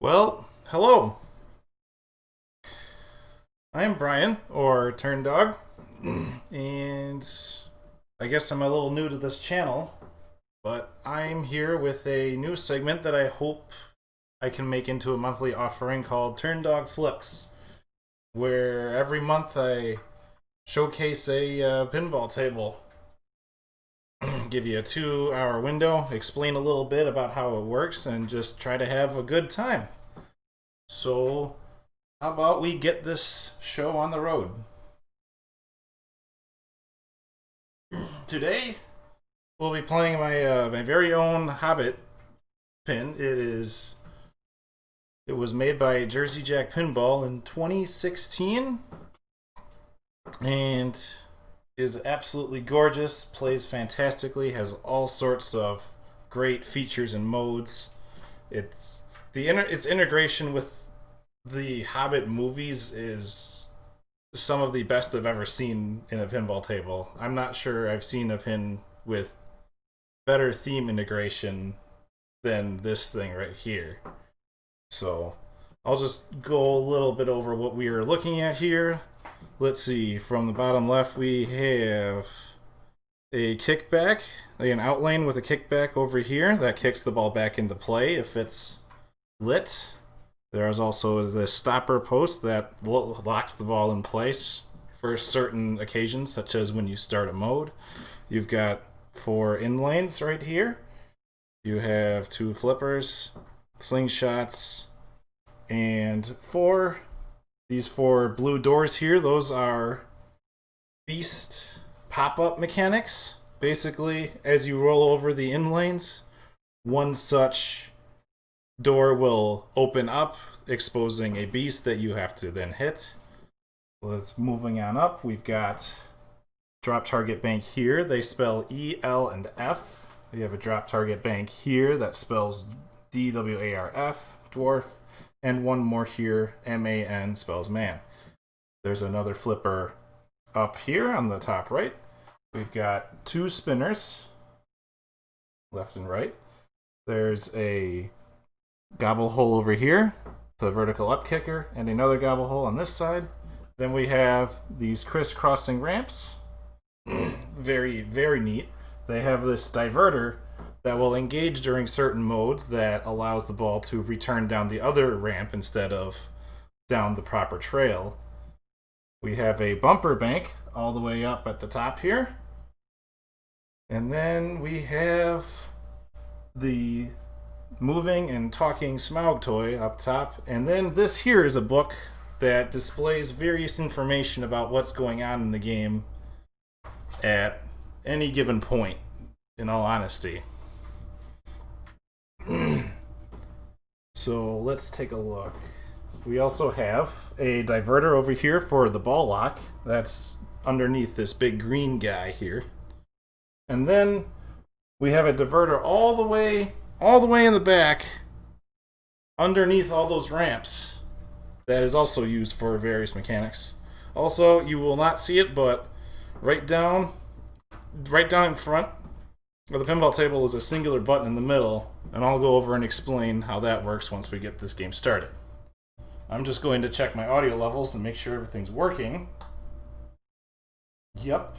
Well, hello. I'm Brian, or Turndawg, and I guess I'm a little new to this channel, but I'm here with a new segment that I hope I can make into a monthly offering called Turndawg Flicks, where every month I showcase a pinball table, give you a 2 hour window, explain a little bit about how it works, and just try to have a good time. So, how about we get this show on the road? Today, we'll be playing my very own Hobbit pin. It was made by Jersey Jack Pinball in 2016, and is absolutely gorgeous. Plays fantastically. Has all sorts of great features and modes. Its integration with the Hobbit movies is some of the best I've ever seen in a pinball table. I'm not sure I've seen a pin with better theme integration than this thing right here. So I'll just go a little bit over what we are looking at here. Let's see, from the bottom left we have a kickback, an outlane with a kickback over here that kicks the ball back into play if it's lit. There is also this stopper post that locks the ball in place for certain occasions, such as when you start a mode. You've got 4 in lanes right here. You have 2 flippers, slingshots, and these 4 blue doors here. Those are beast pop-up mechanics. Basically, as you roll over the in lanes, one such door will open up, exposing a beast that you have to then hit. Let's moving on up. We've got drop target bank here. They spell E, L, and F. We have a drop target bank here that spells DWARF, dwarf, and one more here, MAN, spells man. There's another flipper up here on the top right. We've got 2 spinners, left and right. There's a gobble hole over here, the vertical up kicker, and another gobble hole on this side. Then we have these crisscrossing ramps. Very, very neat. They have this diverter that will engage during certain modes that allows the ball to return down the other ramp instead of down the proper trail. We have a bumper bank all the way up at the top here. And then we have the moving and talking Smaug toy up top. And then this here is a book that displays various information about what's going on in the game at any given point, in all honesty. So let's take a look. We also have a diverter over here for the ball lock. That's underneath this big green guy here. And then we have a diverter all the way in the back, underneath all those ramps, that is also used for various mechanics. Also, you will not see it, but right down in front of the pinball table is a singular button in the middle, and I'll go over and explain how that works once we get this game started. I'm just going to check my audio levels and make sure everything's working. Yep.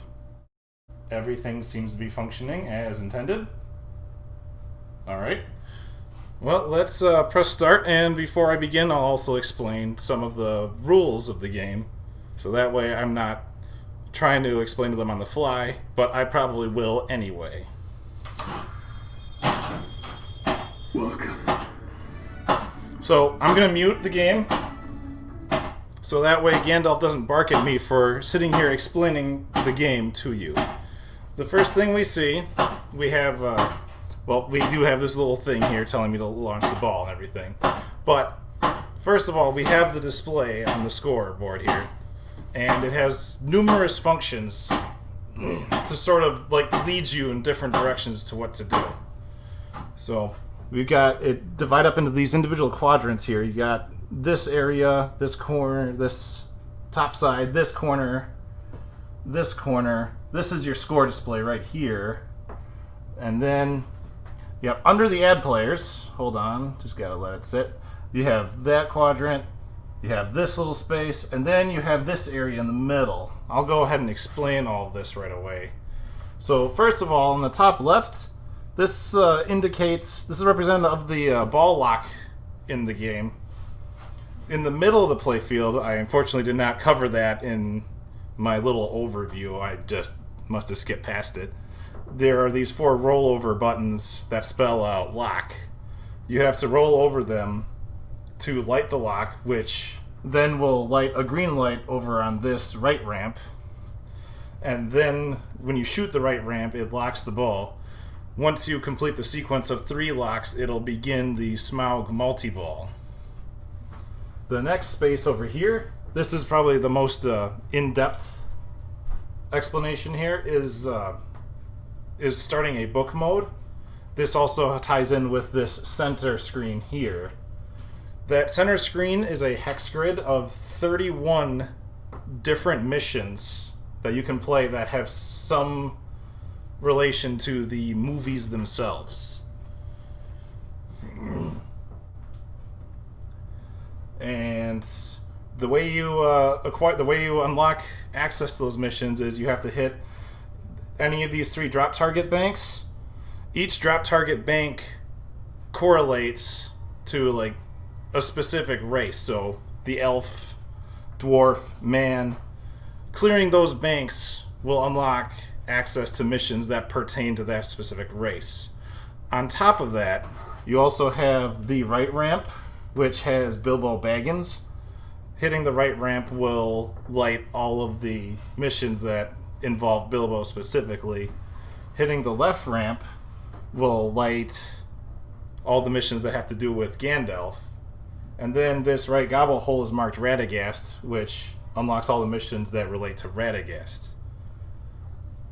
Everything seems to be functioning as intended. Alright. Well, let's press start, and before I begin, I'll also explain some of the rules of the game. So that way I'm not trying to explain to them on the fly, but I probably will anyway. Welcome. So I'm going to mute the game, so that way Gandalf doesn't bark at me for sitting here explaining the game to you. The first thing we see, we have, we do have this little thing here telling me to launch the ball and everything. But, first of all, we have the display on the scoreboard here. And it has numerous functions to sort of, lead you in different directions to what to do. So, we've got it divide up into these individual quadrants here. You got this area, this corner, this top side, this corner, this corner. This is your score display right here. And then, under the add players, hold on, just gotta let it sit. You have that quadrant, you have this little space, and then you have this area in the middle. I'll go ahead and explain all of this right away. So first of all, on the top left, this indicates, this is representative of the ball lock in the game. In the middle of the playfield, I unfortunately did not cover that in my little overview. I just must have skipped past it. There are these 4 rollover buttons that spell out lock. You have to roll over them to light the lock, which then will light a green light over on this right ramp. And then when you shoot the right ramp, it locks the ball. Once you complete the sequence of 3 locks, it'll begin the Smaug multi-ball. The next space over here, this is probably the most in-depth explanation here, is starting a book mode. This also ties in with this center screen here. That center screen is a hex grid of 31 different missions that you can play that have some relation to the movies themselves. And the way you unlock access to those missions is you have to hit any of these 3 drop target banks. Each drop target bank correlates to like a specific race. So the elf, dwarf, man. Clearing those banks will unlock access to missions that pertain to that specific race. On top of that, you also have the right ramp, which has Bilbo Baggins. Hitting the right ramp will light all of the missions that involve Bilbo specifically. Hitting the left ramp will light all the missions that have to do with Gandalf. And then this right gobble hole is marked Radagast, which unlocks all the missions that relate to Radagast.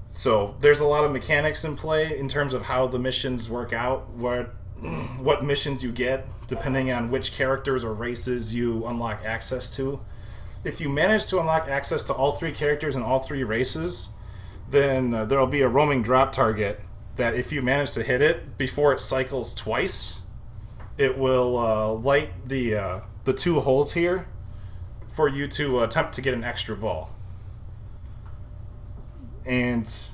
So there's a lot of mechanics in play in terms of how the missions work out, what missions you get, depending on which characters or races you unlock access to. If you manage to unlock access to all 3 characters and all 3 races, then there'll be a roaming drop target that if you manage to hit it before it cycles twice, it will light the 2 holes here for you to attempt to get an extra ball. And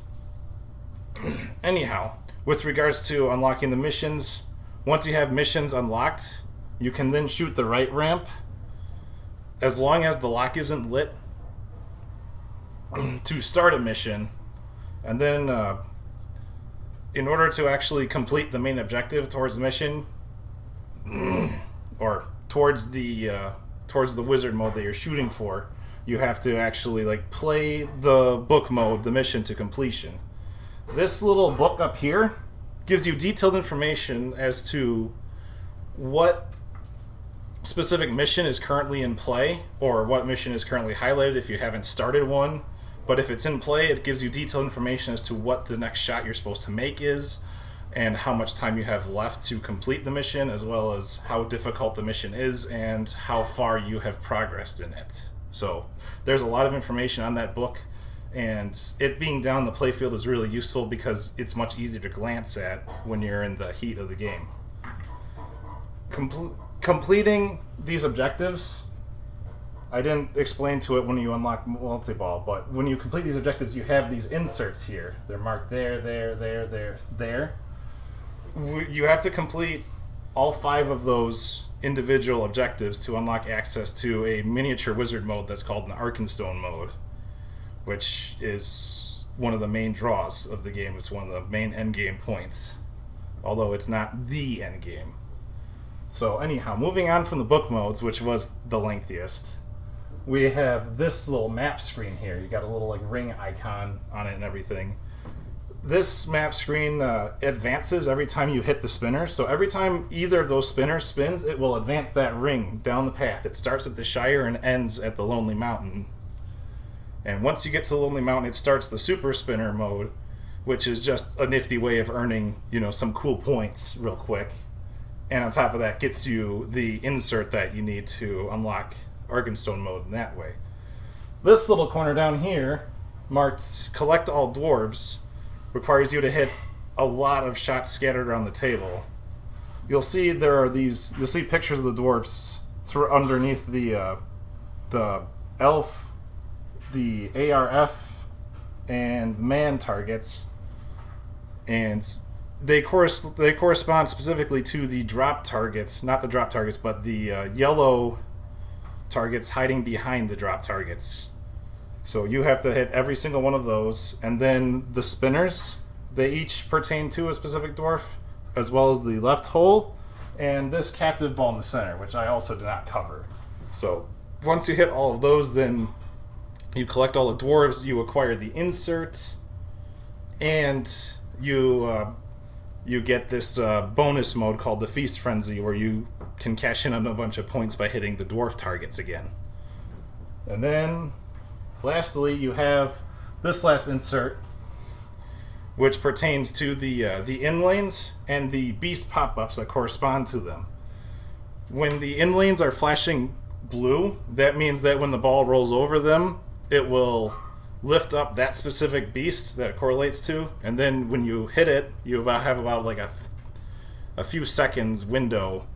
anyhow, with regards to unlocking the missions, once you have missions unlocked, you can then shoot the right ramp as long as the lock isn't lit to start a mission. And then in order to actually complete the main objective towards the mission, or towards the wizard mode that you're shooting for, you have to actually like play the book mode, the mission to completion. This little book up here gives you detailed information as to what specific mission is currently in play, or what mission is currently highlighted if you haven't started one. But if it's in play, it gives you detailed information as to what the next shot you're supposed to make is, and how much time you have left to complete the mission, as well as how difficult the mission is and how far you have progressed in it. So there's a lot of information on that book, and it being down the playfield is really useful because it's much easier to glance at when you're in the heat of the game. Completing these objectives, I didn't explain to it when you unlock multi-ball, but when you complete these objectives, you have these inserts here. They're marked there, there. You have to complete all 5 of those individual objectives to unlock access to a miniature wizard mode that's called an Arkenstone mode, which is one of the main draws of the game. It's one of the main endgame points, although it's not the endgame. So anyhow, moving on from the book modes, which was the lengthiest, we have this little map screen here. You got a little like ring icon on it and everything. This map screen advances every time you hit the spinner. So every time either of those spinners spins, it will advance that ring down the path. It starts at the Shire and ends at the Lonely Mountain. And once you get to the Lonely Mountain, it starts the Super Spinner mode, which is just a nifty way of earning, some cool points real quick. And on top of that, gets you the insert that you need to unlock Arkenstone mode in that way. This little corner down here, marked Collect All Dwarves, requires you to hit a lot of shots scattered around the table. you'll see there are these. You'll see pictures of the dwarfs underneath the elf, the ARF, and man targets, and they correspond specifically to the drop targets, not the drop targets, but the yellow targets hiding behind the drop targets. So you have to hit every single one of those, and then the spinners, they each pertain to a specific dwarf, as well as the left hole, and this captive ball in the center, which I also did not cover. So once you hit all of those, then you collect all the dwarves, you acquire the insert, and you get this bonus mode called the Feast Frenzy, where you can cash in on a bunch of points by hitting the dwarf targets again. And then lastly, you have this last insert, which pertains to the in lanes and the beast pop-ups that correspond to them. When the in lanes are flashing blue, that means that when the ball rolls over them, it will lift up that specific beast that it correlates to, and then when you hit it, you have about like a few seconds window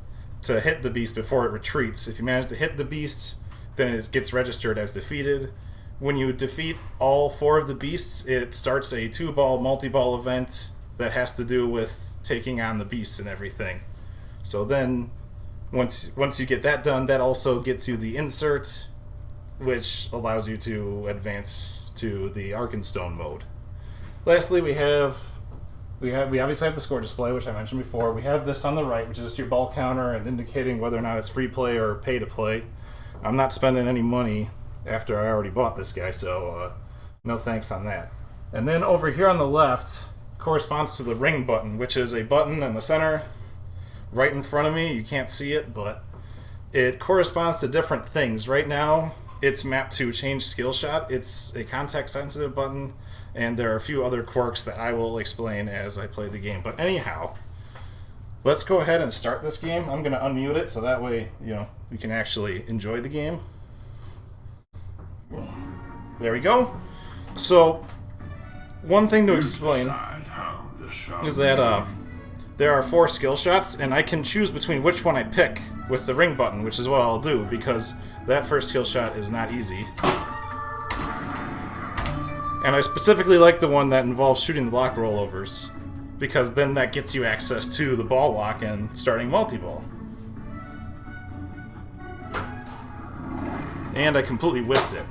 to hit the beast before it retreats. If you manage to hit the beast, then it gets registered as defeated. When you defeat all 4 of the beasts, it starts a 2-ball multi-ball event that has to do with taking on the beasts and everything. So then, once you get that done, that also gets you the insert, which allows you to advance to the Arkenstone mode. Lastly, we obviously have the score display, which I mentioned before. We have this on the right, which is just your ball counter and indicating whether or not it's free play or pay to play. I'm not spending any money after I already bought this guy, so no thanks on that. And then over here on the left corresponds to the ring button, which is a button in the center right in front of me. You can't see it, but it corresponds to different things. Right now, it's mapped to change skill shot. It's a context-sensitive button, and there are a few other quirks that I will explain as I play the game. But anyhow, let's go ahead and start this game. I'm going to unmute it so that way, we can actually enjoy the game. There we go. So, one thing to explain is that there are 4 skill shots, and I can choose between which one I pick with the ring button, which is what I'll do, because that first skill shot is not easy. And I specifically like the one that involves shooting the lock rollovers, because then that gets you access to the ball lock and starting multi-ball. And I completely whiffed it.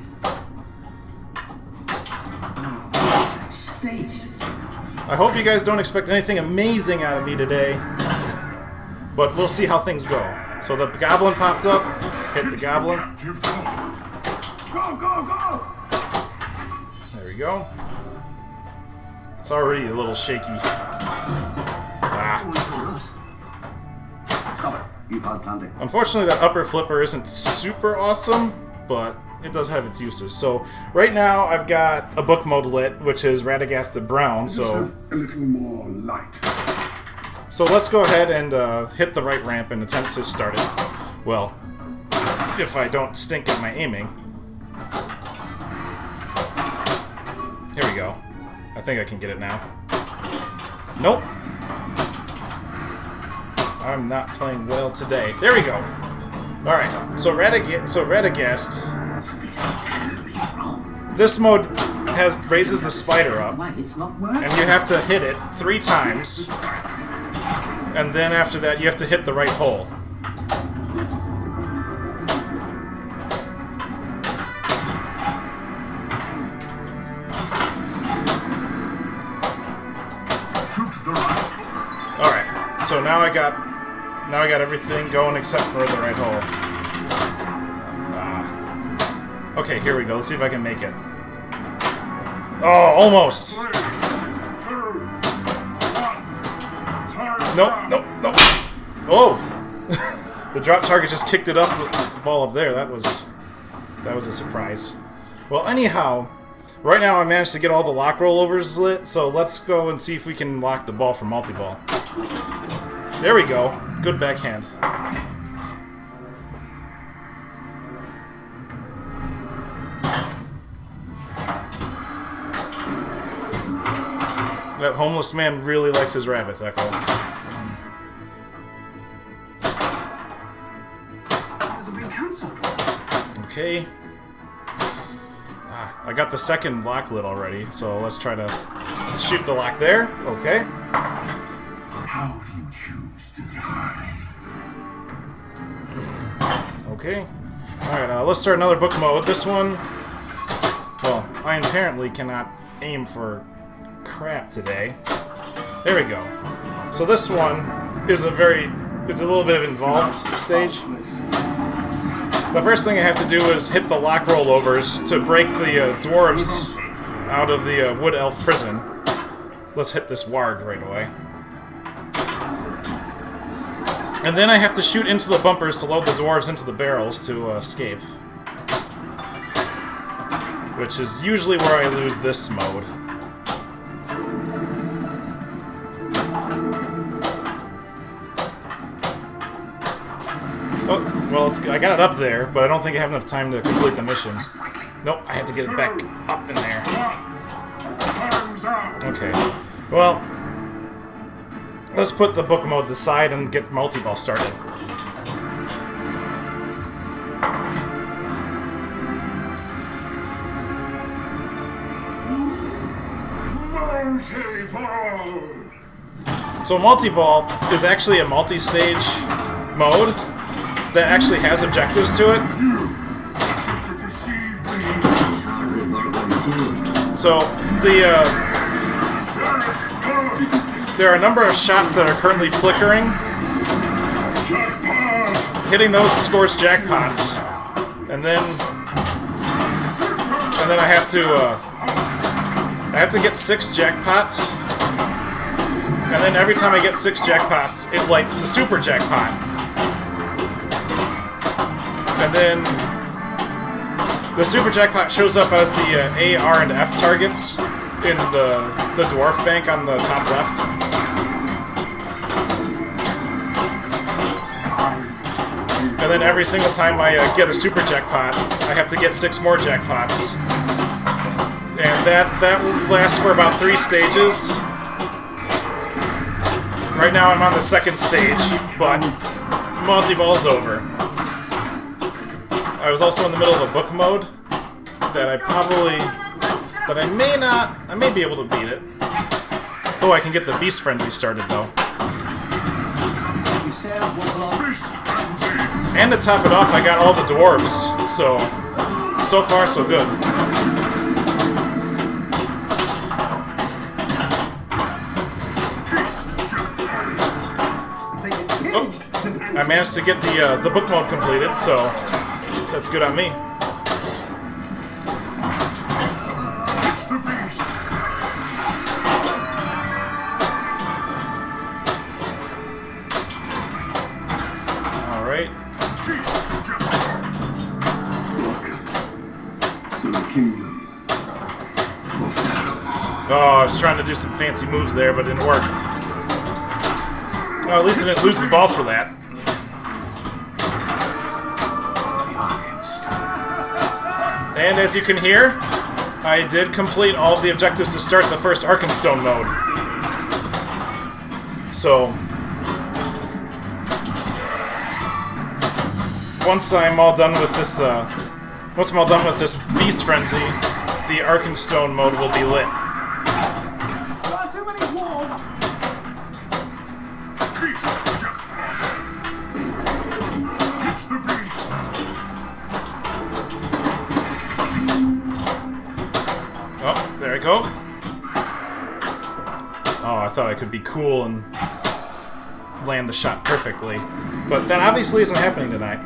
I hope you guys don't expect anything amazing out of me today, but we'll see how things go. So the goblin popped up, hit the goblin. Go, go, go! There we go. It's already a little shaky. Stop it. You've had plenty. Unfortunately, that upper flipper isn't super awesome, but it does have its uses. So right now I've got a book mode lit, which is Radagast the Brown. So a little more light. So let's go ahead and hit the right ramp and attempt to start it. Well, if I don't stink at my aiming. Here we go. I think I can get it now. Nope. I'm not playing well today. There we go. Alright, so Radagast. This mode raises the spider up, and you have to hit it 3 times, and then after that you have to hit the right hole. Alright, so now I got everything going except for the right hole. Okay, here we go. Let's see if I can make it. Oh, almost. Nope, nope, nope. Oh! The drop target just kicked it up with the ball up there. That was a surprise. Well, anyhow, right now I managed to get all the lock rollovers lit, so let's go and see if we can lock the ball for multi-ball. There we go. Good backhand. That homeless man really likes his rabbits, Echo. Okay. I got the second lock lit already, so let's try to shoot the lock there. Okay. How do you choose to die? Okay. Alright, let's start another book mode. This one... Well, I apparently cannot aim for crap today. There we go. So this one is a little bit of involved stage. The first thing I have to do is hit the lock rollovers to break the dwarves out of the wood elf prison. Let's hit this warg right away. And then I have to shoot into the bumpers to load the dwarves into the barrels to escape. Which is usually where I lose this mode. Oh, well, I got it up there, but I don't think I have enough time to complete the mission. Nope, I have to get it back up in there. Okay, well, let's put the book modes aside and get multi-ball started. So multi-ball is actually a multi-stage mode that actually has objectives to it. So there are a number of shots that are currently flickering. Hitting those scores jackpots, and then I have to get 6 jackpots, and then every time I get 6 jackpots, it lights the super jackpot. And then the super jackpot shows up as the A, R, and F targets in the dwarf bank on the top left. And then every single time I get a super jackpot, I have to get 6 more jackpots. And that will last for about 3 stages. Right now I'm on the 2nd stage, but multi-ball's over. I was also in the middle of a book mode that I may be able to beat it. Oh, I can get the Beast Frenzy started though. And to top it off, I got all the dwarves, so far so good. Oh, I managed to get the book mode completed, so that's good on me. Alright. Oh, I was trying to do some fancy moves there, but it didn't work. Well, at least I didn't lose the ball for that. And as you can hear, I did complete all of the objectives to start the first Arkenstone mode. So, once I'm all done with this, Beast Frenzy, the Arkenstone mode will be lit. Oh, there I go. Oh, I thought I could be cool and land the shot perfectly. But that obviously isn't happening tonight.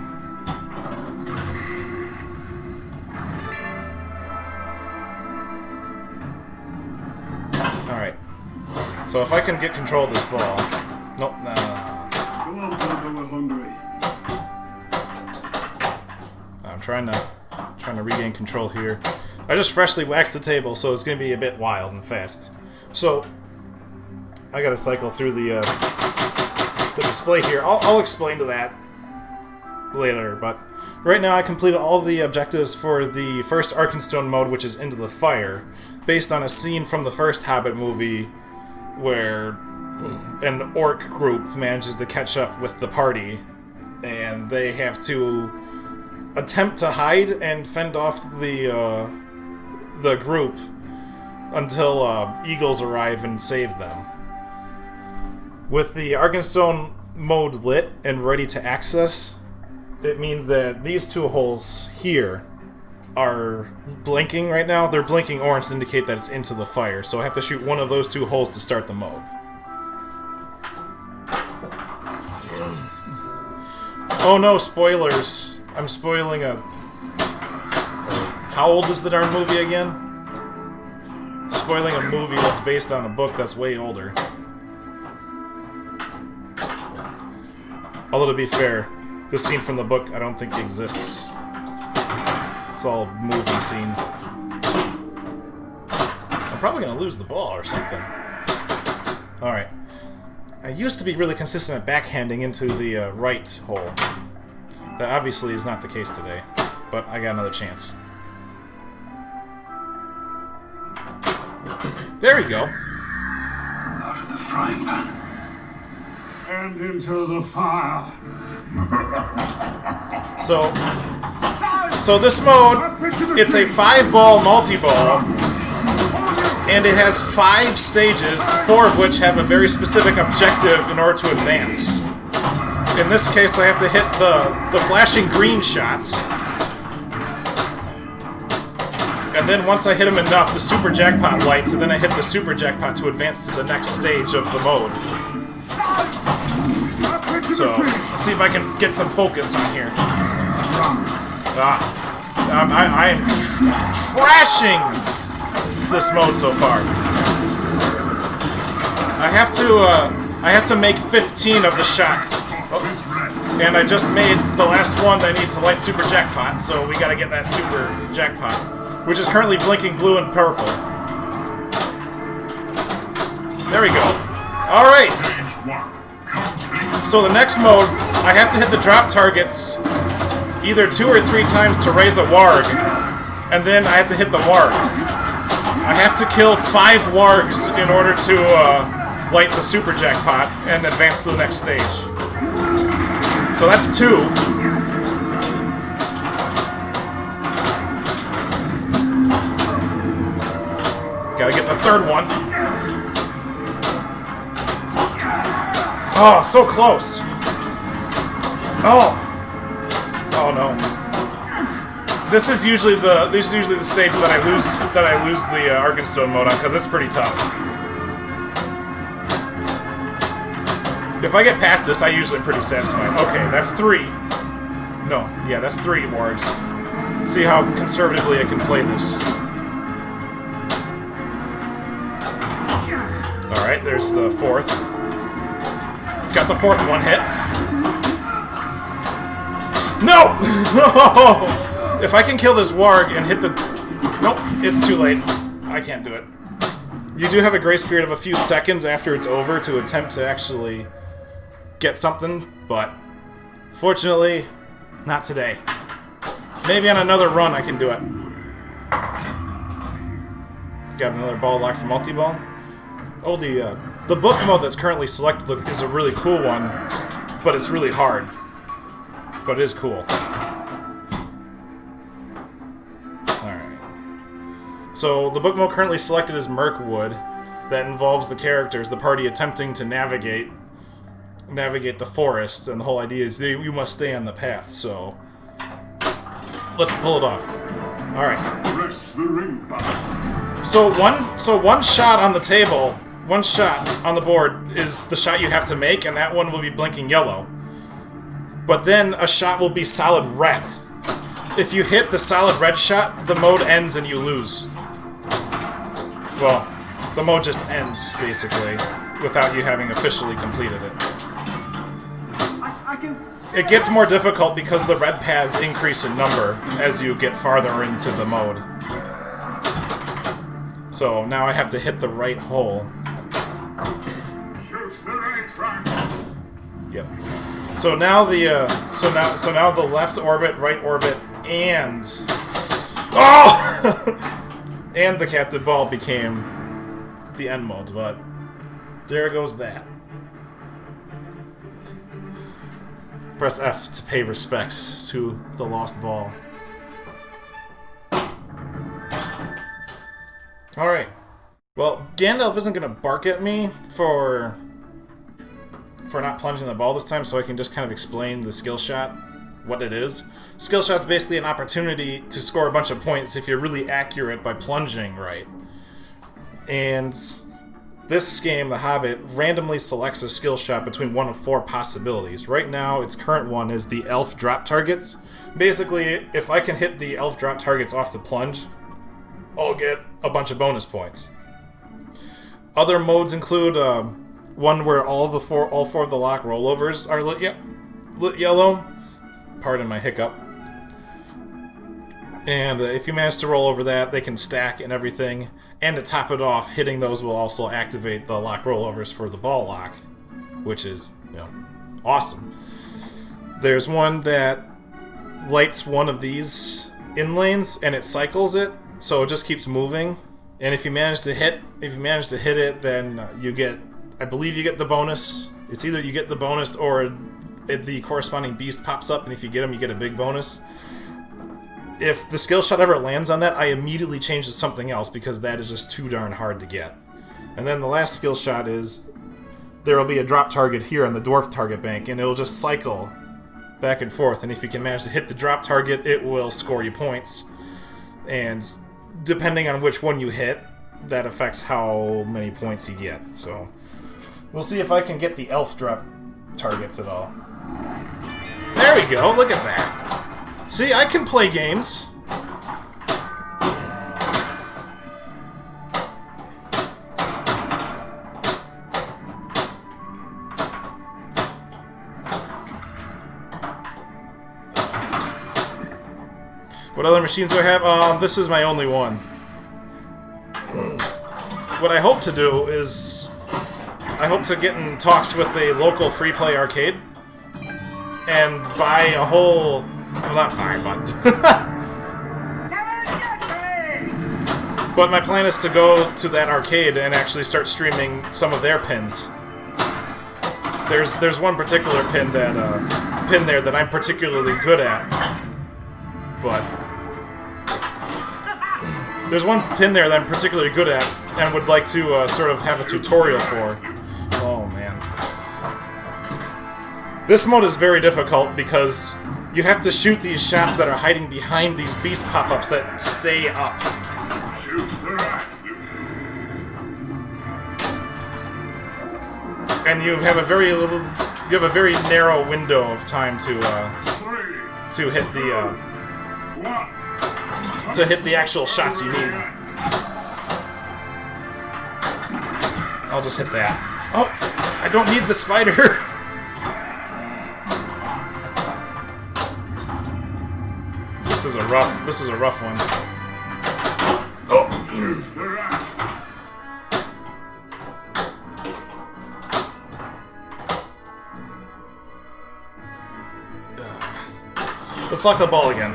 Alright. So if I can get control of this ball... Nope, no. I'm trying to regain control here. I just freshly waxed the table, so it's going to be a bit wild and fast. So, I got to cycle through the display here. I'll explain to that later, but right now I completed all the objectives for the first Arkenstone mode, which is Into the Fire, based on a scene from the first Hobbit movie where an orc group manages to catch up with the party, and they have to attempt to hide and fend off the group until eagles arrive and save them. With the Arkenstone mode lit and ready to access, it means that these two holes here are blinking right now. They're blinking orange to indicate that it's into the fire, so I have to shoot one of those two holes to start the mode. Oh no, spoilers. I'm spoiling a... How old is the darn movie again? Spoiling a movie that's based on a book that's way older. Although to be fair, this scene from the book I don't think exists. It's all movie scene. I'm probably gonna lose the ball or something. Alright. I used to be really consistent at backhanding into the right hole. That obviously is not the case today, but I got another chance. There we go. Out of the frying pan. And into the fire. So this mode, it's a 5-ball multi-ball, and it has 5 stages, 4 of which have a very specific objective in order to advance. In this case, I have to hit the flashing green shots, and then once I hit them enough, the super jackpot lights, and then I hit the super jackpot to advance to the next stage of the mode. So, let's see if I can get some focus on here. I am trashing this mode so far. I have to make 15 of the shots. Oh. And I just made the last one that I need to light super jackpot, so we gotta get that super jackpot, which is currently blinking blue and purple. There we go. Alright. So the next mode, I have to hit the drop targets either 2 or 3 times to raise a warg, and then I have to hit the warg. I have to kill 5 wargs in order to light the super jackpot and advance to the next stage. So that's 2. Gotta get the 3rd one. Oh, so close. Oh. Oh no. This is usually the stage that I lose the Arkenstone mode on, because it's pretty tough. If I get past this, I usually am pretty satisfied. Okay, that's 3. No, yeah, that's 3 wargs. Let's see how conservatively I can play this. Alright, there's the 4th. Got the 4th one hit. No! If I can kill this warg and hit the... Nope, it's too late. I can't do it. You do have a grace period of a few seconds after it's over to attempt to actually get something, but fortunately, not today. Maybe on another run I can do it. Got another ball locked for multi-ball. Oh, the book mode that's currently selected is a really cool one, but it's really hard. But it is cool. Alright. So, the book mode currently selected is Mirkwood. That involves the characters, the party attempting to navigate the forest, and the whole idea is you must stay on the path, so... Let's pull it off. Alright. So one shot on the table, one shot on the board is the shot you have to make, and that one will be blinking yellow. But then a shot will be solid red. If you hit the solid red shot, the mode ends and you lose. Well, the mode just ends, basically, without you having officially completed it. It gets more difficult because the red paths increase in number as you get farther into the mode. So now I have to hit the right hole. Yep. So now the so now the left orbit, right orbit, and and the captive ball became the end mode, but there goes that. press F to pay respects to the lost ball. Alright. Well, Gandalf isn't going to bark at me for not plunging the ball this time, so I can just kind of explain the skill shot, what it is. Skill shot's basically an opportunity to score a bunch of points if you're really accurate by plunging right. And this game, The Hobbit, randomly selects a skill shot between one of 4 possibilities. Right now, its current one is the elf drop targets. Basically, if I can hit the elf drop targets off the plunge, I'll get a bunch of bonus points. Other modes include one where all 4 of the lock rollovers are lit yellow. Pardon my hiccup. And if you manage to roll over that, they can stack and everything. And to top it off, hitting those will also activate the lock rollovers for the ball lock, which is, awesome. There's one that lights one of these in lanes and it cycles it, so it just keeps moving. And if you manage to hit it, then I believe you get the bonus. It's either you get the bonus or the corresponding beast pops up, and if you get him, you get a big bonus. If the skill shot ever lands on that, I immediately change to something else because that is just too darn hard to get. And then the last skill shot is there will be a drop target here on the dwarf target bank, and it'll just cycle back and forth. And if you can manage to hit the drop target, it will score you points. And depending on which one you hit, that affects how many points you get. So we'll see if I can get the elf drop targets at all. There we go, look at that. See, I can play games. What other machines do I have? This is my only one. What I hope to do is I hope to get in talks with a local free play arcade and buy a whole... Well, not buy, but my plan is to go to that arcade and actually start streaming some of their pins. There's one particular pin there that I'm particularly good at, but there's one pin there that I'm particularly good at and would like to sort of have a tutorial for. Oh man, this mode is very difficult because you have to shoot these shots that are hiding behind these beast pop-ups that stay up. And you have a very narrow window of time to hit the actual shots you need. I'll just hit that. Oh, I don't need the spider. This is a rough one. Oh. Let's lock the ball again.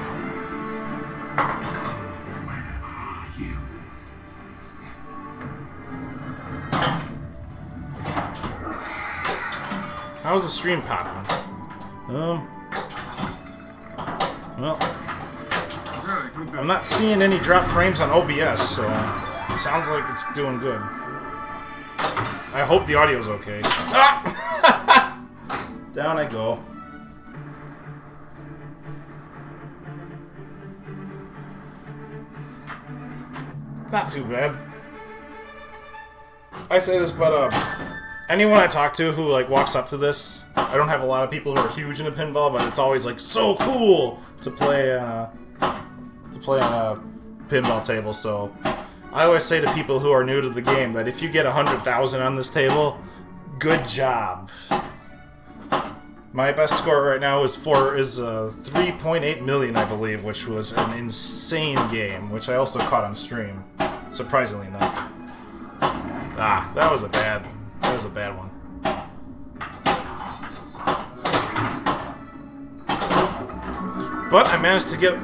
How's the stream popping? Well, I'm not seeing any drop frames on OBS, so it sounds like it's doing good. I hope the audio's okay. Ah! Down I go. Not too bad. I say this, but anyone I talk to who walks up to this, I don't have a lot of people who are huge into pinball, but it's always so cool to play on a pinball table. So I always say to people who are new to the game that if you get 100,000 on this table, good job. My best score right now is 3.8 million, I believe, which was an insane game, which I also caught on stream, surprisingly enough. Ah, that was a bad one. But I managed to get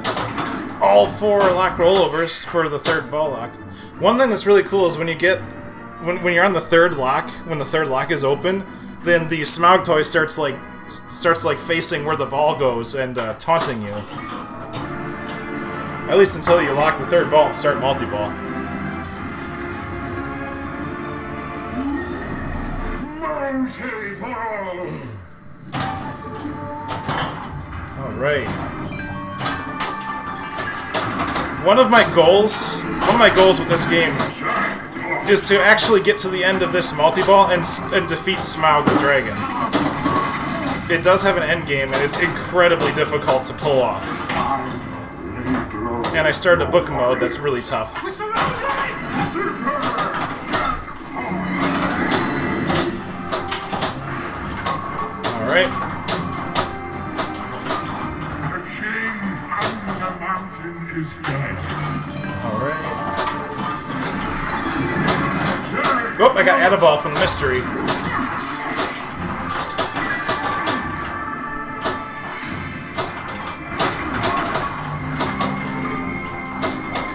all 4 lock rollovers for the third ball lock. One thing that's really cool is when you're on the third lock, when the third lock is open, then the Smaug toy starts starts like facing where the ball goes and taunting you. At least until you lock the third ball and start multi-ball. Multi-ball! Alright. One of my goals with this game is to actually get to the end of this multi-ball and defeat Smaug the Dragon. It does have an end game, and it's incredibly difficult to pull off. And I started a book mode that's really tough. Alright. The king under the mountain is dead. Alright. Oh, I got Adaball from the mystery.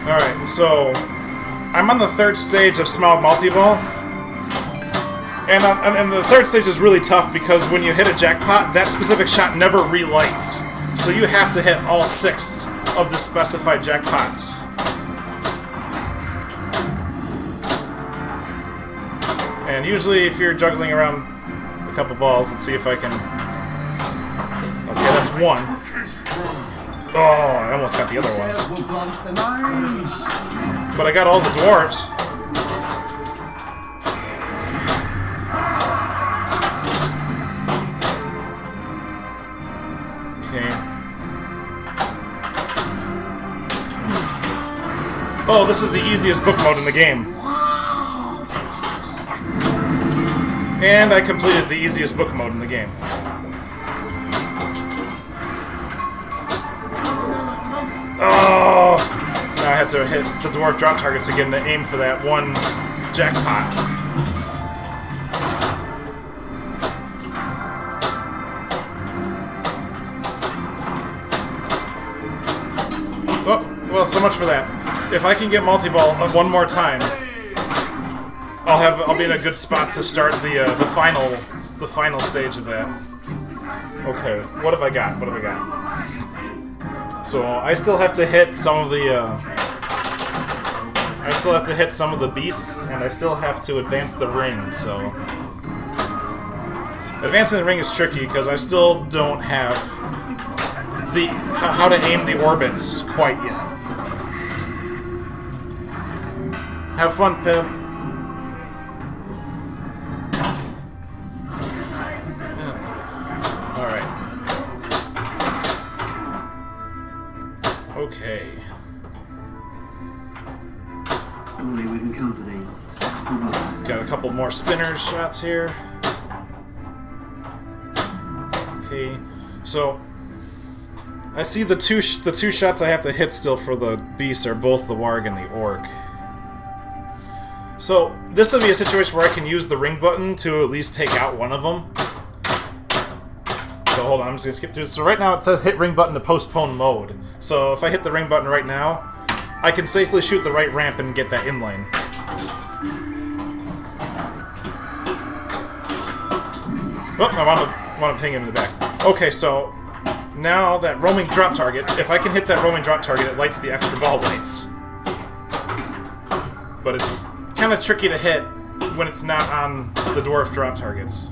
Alright, so I'm on the third stage of Smaug Multi-Ball. And the third stage is really tough because when you hit a jackpot, that specific shot never relights. So you have to hit all 6 of the specified jackpots. And usually if you're juggling around a couple balls, let's see if I can... Okay, that's 1. Oh, I almost got the other one. But I got all the dwarves. Okay. Oh, this is the easiest book mode in the game. And I completed the easiest book mode in the game. Oh! Now I have to hit the dwarf drop targets again to aim for that one jackpot. Oh, well, so much for that. If I can get multi-ball one more time, I'll be in a good spot to start the final stage of that. Okay, what have I got? What have I got? So I still have to hit some of the beasts, and I still have to advance the ring. So advancing the ring is tricky because I still don't have how to aim the orbits quite yet. Have fun, Pip. Okay. Only we can count today. Got a couple more spinner shots here. Okay, so I see the two shots I have to hit still for the beasts are both the warg and the orc. So this would be a situation where I can use the ring button to at least take out one of them. So hold on, I'm just gonna skip through this. So right now it says hit ring button to postpone mode. So if I hit the ring button right now, I can safely shoot the right ramp and get that inlane. Oh, I want to ping him in the back. Okay, so now that roaming drop target, if I can hit that roaming drop target, it lights the extra ball lights. But it's kind of tricky to hit when it's not on the dwarf drop targets.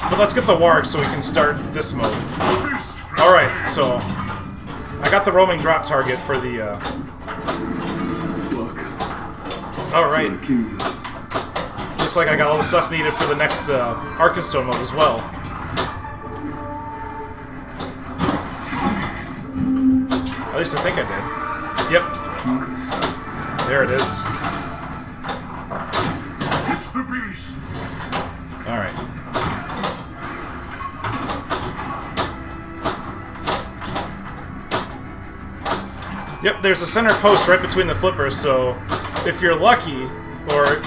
But let's get the warg so we can start this mode. Alright, so I got the roaming drop target for the Alright. Looks like I got all the stuff needed for the next Arkenstone mode as well. At least I think I did. Yep. There it is. It's the beast. Alright. Yep, there's a center post right between the flippers, so if you're lucky, or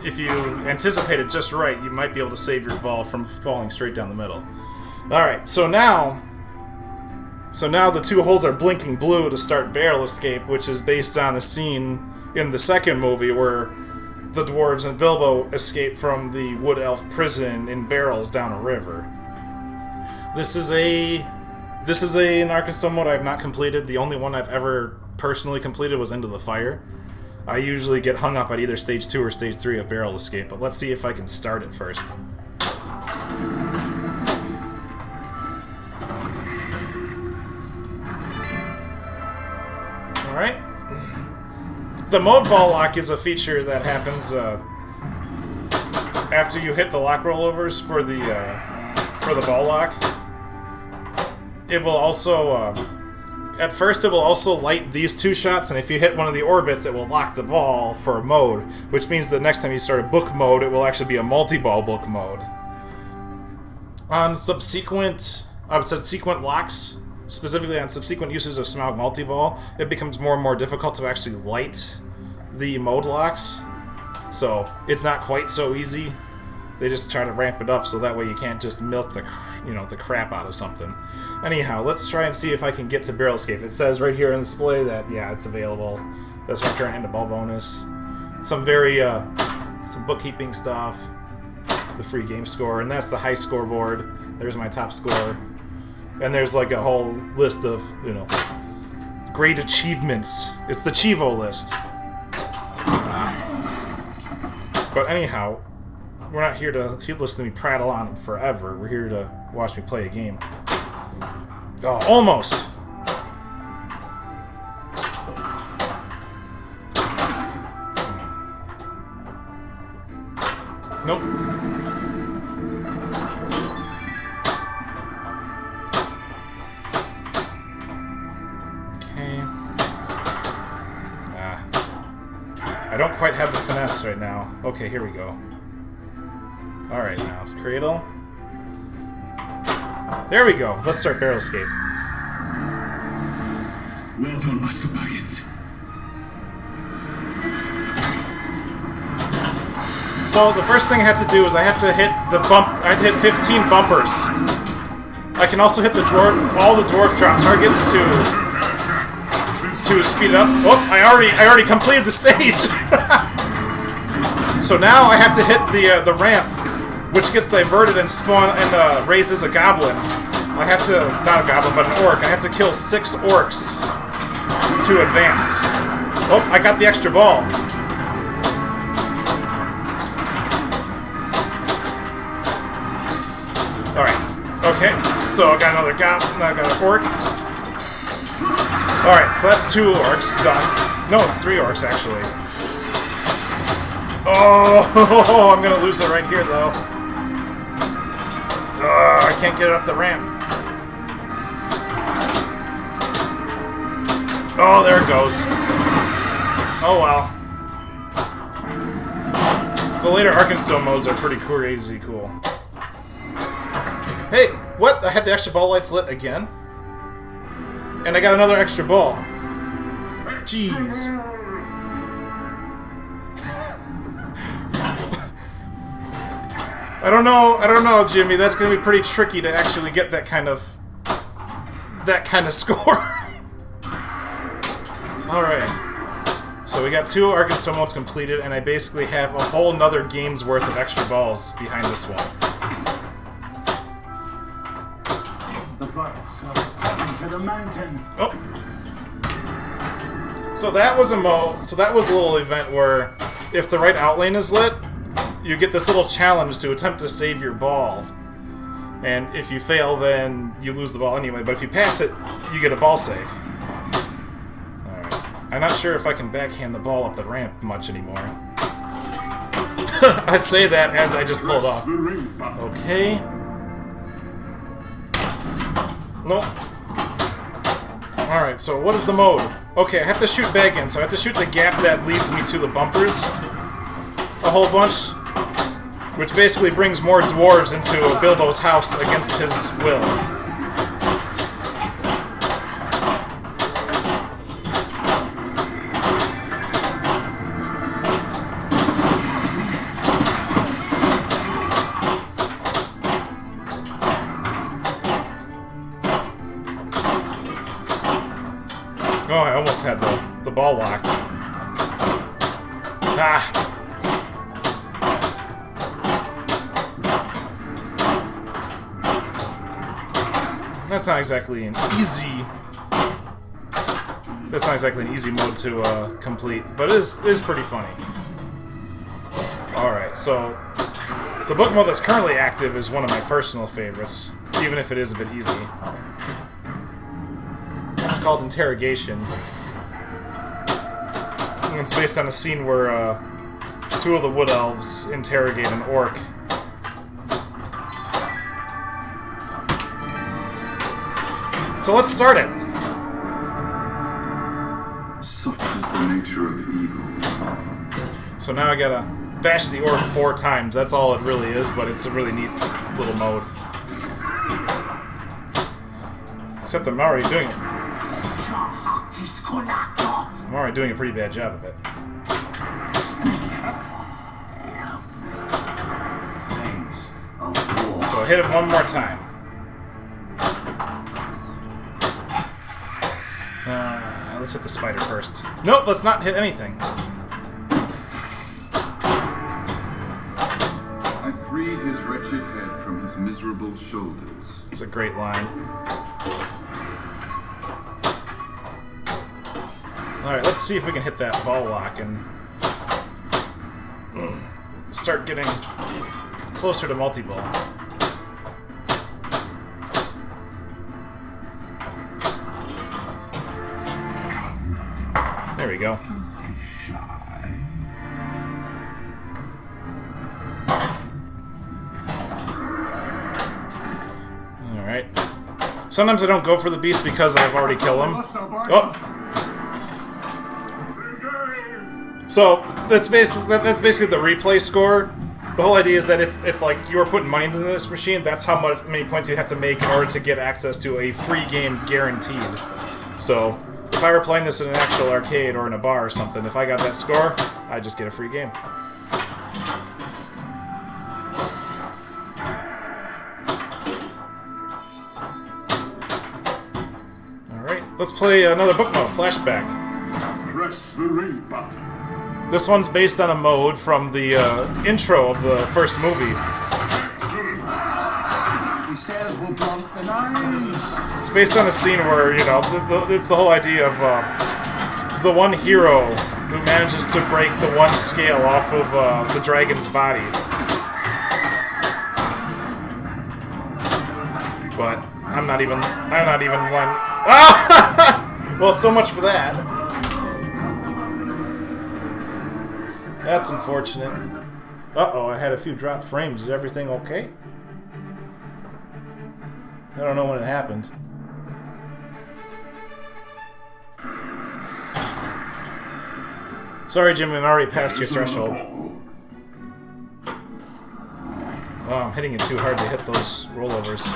if you anticipate it just right, you might be able to save your ball from falling straight down the middle. Alright, so now the two holes are blinking blue to start barrel escape, which is based on a scene in the second movie where the dwarves and Bilbo escape from the wood elf prison in barrels down a river. This is an Arkansas mode I have not completed. The only one I've ever personally completed was Into the Fire. I usually get hung up at either stage 2 or stage 3 of barrel escape, but let's see if I can start it first. Alright. The mode ball lock is a feature that happens after you hit the lock rollovers for the ball lock. It will also, at first it will also light these 2 shots, and if you hit one of the orbits, it will lock the ball for a mode, which means the next time you start a book mode, it will actually be a multi-ball book mode. On subsequent locks, specifically on subsequent uses of Smaug multi-ball, it becomes more and more difficult to actually light the mode locks, so it's not quite so easy. They just try to ramp it up so that way you can't just milk the crap out of something. Anyhow, let's try and see if I can get to barrel escape. It says right here on the display that, yeah, it's available. That's my current end-of-ball bonus. Some bookkeeping stuff. The free game score, and that's the high scoreboard. There's my top score. And there's like a whole list of, great achievements. It's the Chivo list. But anyhow, we're not here to listen to me prattle on forever. We're here to watch me play a game. Oh, almost! Nope. Okay. I don't quite have the finesse right now. Okay, here we go. Alright, now cradle. There we go. Let's start barrel escape. Well done, Master Baggins. So the first thing I have to do is I have to hit I have to hit 15 bumpers. I can also hit all the dwarf drop targets to speed it up. Oh, I already completed the stage. So now I have to hit the ramp, which gets diverted and raises a goblin. I have to, not a goblin, but an orc. I have to kill 6 orcs to advance. Oh, I got the extra ball. Alright, okay, so I got another goblin, I got an orc. Alright, so that's 2 orcs done. No, it's 3 orcs actually. Oh, I'm gonna lose it right here though. I can't get it up the ramp. Oh, there it goes. Oh well. The later Arkansas modes are pretty crazy cool. Hey, what? I had the extra ball lights lit again? And I got another extra ball. Jeez. I don't know, Jimmy. That's gonna be pretty tricky to actually get that kind of score. Alright. So we got 2 Arkansas modes completed, and I basically have a whole nother game's worth of extra balls behind this one. The birds are coming to the mountain. Oh. So that was a little event where if the right outlane is lit, you get this little challenge to attempt to save your ball. And if you fail, then you lose the ball anyway, but if you pass it, you get a ball save. Alright. I'm not sure if I can backhand the ball up the ramp much anymore. I say that as I just pulled off. Okay. Nope. Alright, so what is the mode? Okay, I have to shoot back in, so I have to shoot the gap that leads me to the bumpers a whole bunch, which basically brings more dwarves into Bilbo's house against his will. Oh, I almost had the ball locked. Ah! That's not exactly an easy... That's not exactly an easy mode to complete, but it is pretty funny. Alright, so... The book mode that's currently active is one of my personal favorites, even if it is a bit easy. It's called Interrogation. And it's based on a scene where two of the Wood Elves interrogate an orc. So let's start it! Such is the nature of evil. So now I gotta bash the orc 4 times. That's all it really is, but it's a really neat little mode. Except I'm already doing it. I'm already doing a pretty bad job of it. So I hit it one more time. Let's hit the spider first. Nope, let's not hit anything. I freed his wretched head from his miserable shoulders. It's a great line. Alright, let's see if we can hit that ball lock and start getting closer to multi-ball. There we go. Alright. Sometimes I don't go for the beast because I've already killed him. Oh! So, that's basically the replay score. The whole idea is that if like, you were putting money into this machine, that's how many points you have to make in order to get access to a free game guaranteed. So, if I were playing this in an actual arcade or in a bar or something, if I got that score, I'd just get a free game. Alright, let's play another book mode, Flashback. Press the ring button. This one's based on a mode from the intro of the first movie. He says we'll bump the knives. It's based on a scene where, you know, it's the whole idea of the one hero who manages to break the one scale off of the dragon's body. But I'm not even one. Ah! Well, so much for that. That's unfortunate. Uh-oh, I had a few dropped frames. Is everything okay? I don't know when it happened. Sorry, Jimmy, I'm already past your threshold. Oh, I'm hitting it too hard to hit those rollovers.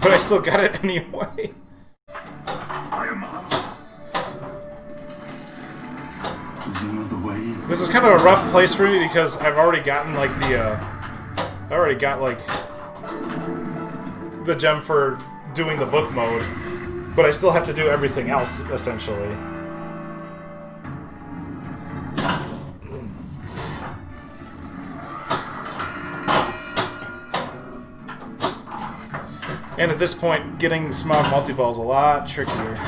But I still got it anyway. This is kind of a rough place for me because I've already gotten like I already got like the gem for doing the book mode, but I still have to do everything else essentially. And at this point, getting small multi-ball is a lot trickier.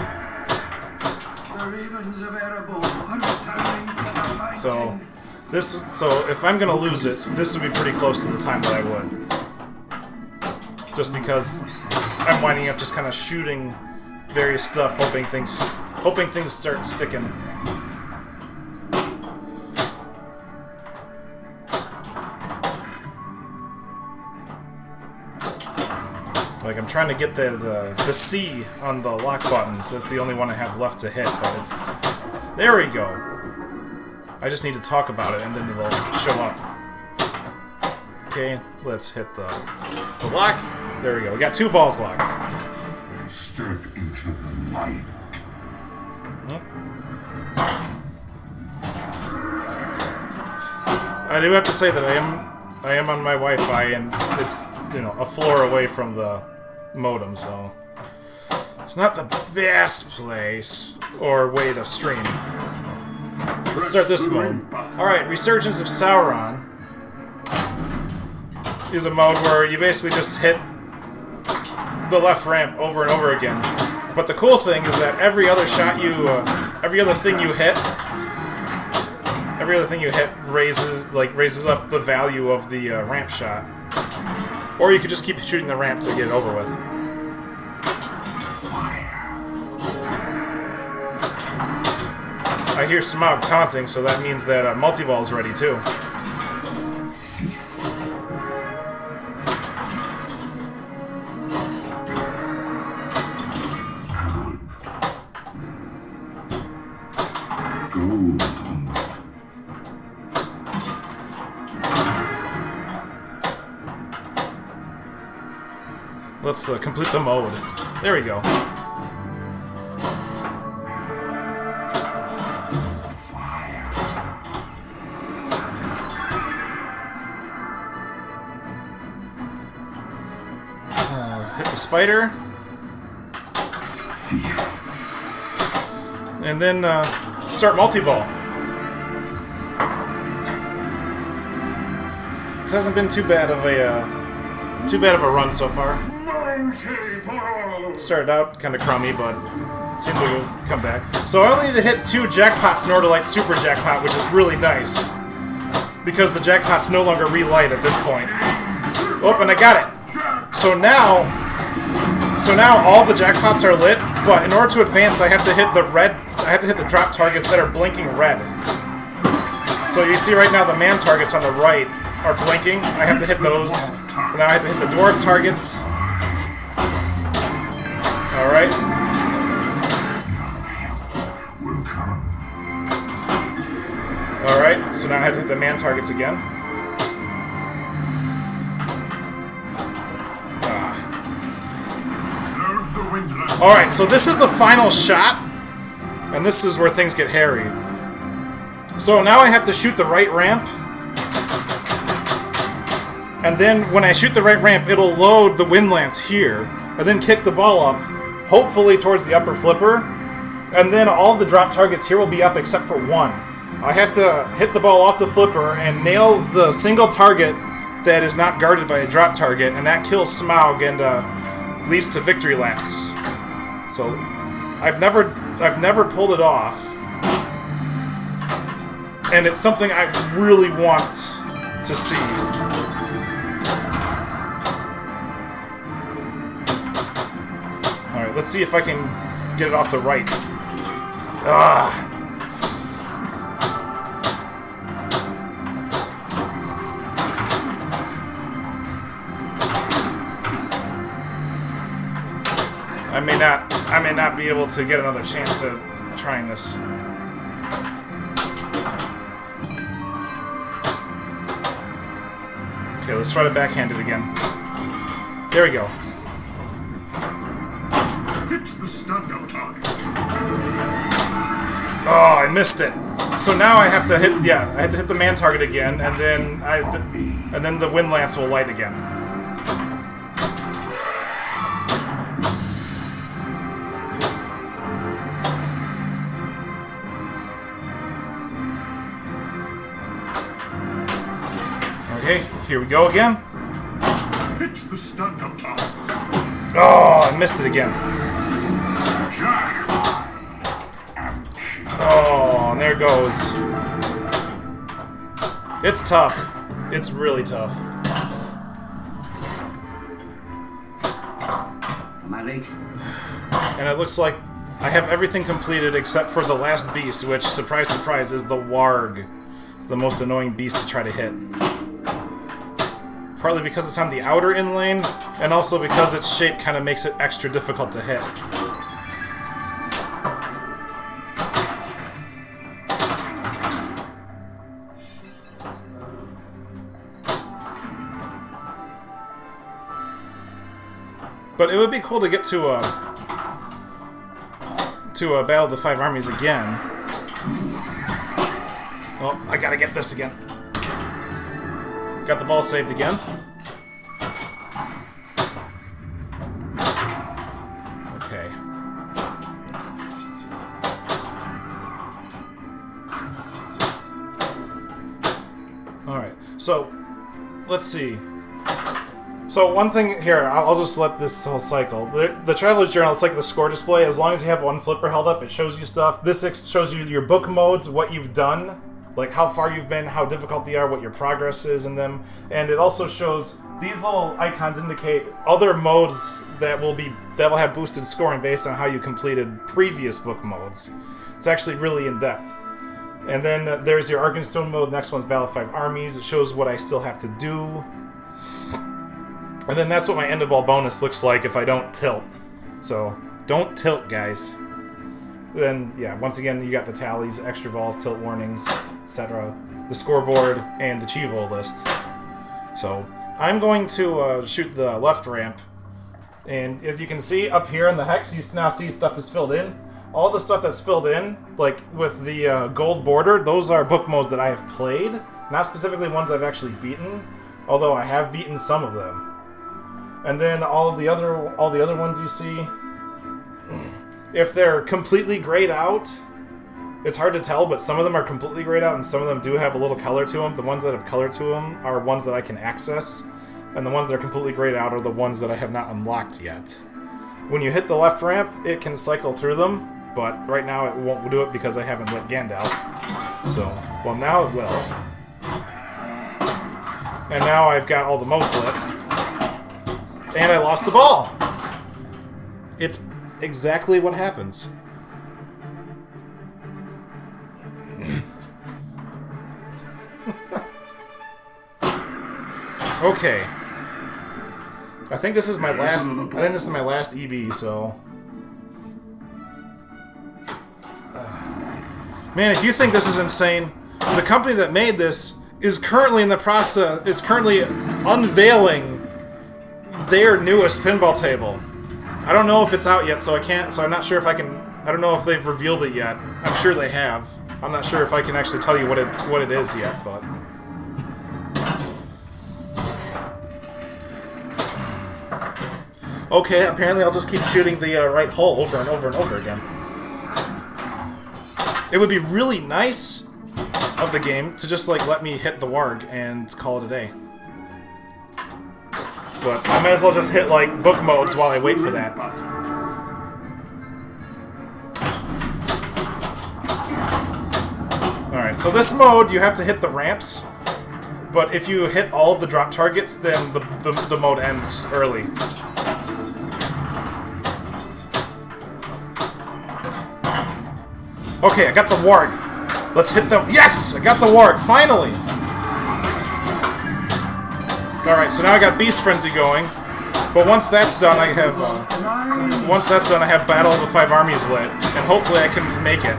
So if I'm gonna lose it, this would be pretty close to the time that I would. Just because I'm winding up just kind of shooting various stuff, hoping things start sticking. Like, I'm trying to get the C on the lock buttons. That's the only one I have left to hit, but it's... There we go. I just need to talk about it, and then it'll show up. Okay, let's hit the lock. There we go. We got 2 balls locked. Step into the light. I do have to say that I am on my Wi-Fi, and it's, you know, a floor away from the modem, so it's not the best place or way to stream. Let's start this mode. Alright, Resurgence of Sauron is a mode where you basically just hit the left ramp over and over again. But the cool thing is that every other shot you, every other thing you hit raises up the value of the ramp shot. Or you could just keep shooting the ramp to get it over with. I hear Smog taunting, so that means that multi-ball's ready too. Let's complete the mode. There we go. Hit the spider. And then start multi-ball. This hasn't been too bad of a run so far. Started out kind of crummy, but seemed to come back. So I only need to hit 2 jackpots in order to light Super Jackpot, which is really nice. Because the jackpots no longer relight at this point. Oh, and I got it! So now all the jackpots are lit, but in order to advance I have to hit the drop targets that are blinking red. So you see right now the man targets on the right are blinking. I have to hit those. Now I have to hit the dwarf targets. Alright. Alright, so now I have to hit the man targets again. Alright, so this is the final shot, and this is where things get hairy. So now I have to shoot the right ramp, and then when I shoot the right ramp, it'll load the wind lance here, and then kick the ball up, hopefully towards the upper flipper, and then all the drop targets here will be up except for one. I have to hit the ball off the flipper and nail the single target that is not guarded by a drop target, and that kills Smaug and leads to victory laps. So I've never pulled it off, and it's something I really want to see. All right, let's see if I can get it off the right. Ah. I may not be able to get another chance at trying this. Okay, let's try to backhand it again. There we go. Oh, I missed it. So now I have to hit, I have to hit the man target again, and then the wind lance will light again. Okay, here we go again. Oh, I missed it again. Oh, and there it goes. It's tough. It's really tough. Am I late? And it looks like I have everything completed except for the last beast, which, surprise, surprise, is the Warg. The most annoying beast to try to hit. Partly because it's on the outer in lane, and also because its shape kind of makes it extra difficult to hit. But it would be cool to get to a Battle of the Five Armies again. Oh, I gotta get this again. Got the ball saved again. Okay. Alright, so let's see. So one thing here, I'll just let this whole cycle. The Traveler's Journal, it's like the score display. As long as you have one flipper held up, it shows you stuff. This shows you your book modes, what you've done, like how far you've been, how difficult they are, what your progress is in them. And it also shows these little icons indicate other modes that will have boosted scoring based on how you completed previous book modes. It's actually really in depth. And then there's your Arkenstone mode. Next one's Battle of 5 Armies. It shows what I still have to do. And then that's what my end of ball bonus looks like if I don't tilt. So, don't tilt, guys. Then, yeah, once again, you got the tallies, extra balls, tilt warnings, etc. The scoreboard, and the Chivo list. So, I'm going to shoot the left ramp. And as you can see, up here in the hex, you now see stuff is filled in. All the stuff that's filled in, like with the gold border, those are book modes that I have played. Not specifically ones I've actually beaten, although I have beaten some of them. And then all the other ones you see, if they're completely grayed out, it's hard to tell, but some of them are completely grayed out and some of them do have a little color to them. The ones that have color to them are ones that I can access, and the ones that are completely grayed out are the ones that I have not unlocked yet. When you hit the left ramp, it can cycle through them, but right now it won't do it because I haven't lit Gandalf. So, well, now it will. And now I've got all the modes lit. And I lost the ball! It's exactly what happens. Okay. I think this is my last EB, so... Man, if you think this is insane, the company that made this is currently in the process, is currently unveiling their newest pinball table. I don't know if it's out yet, so I'm not sure if I can, I don't know if they've revealed it yet. I'm sure they have. I'm not sure if I can actually tell you what it is yet, but... Okay, apparently I'll just keep shooting the right hole over and over and over again. It would be really nice of the game to just, like, let me hit the warg and call it a day. But I might as well just hit, like, book modes while I wait for that. Alright, so this mode, you have to hit the ramps, but if you hit all of the drop targets, then the mode ends early. Okay, I got the warg. Let's hit the... Yes! I got the warg, finally! Alright, so now I got Beast Frenzy going. But once that's done, I have... Battle of the 5 Armies lit. And hopefully I can make it.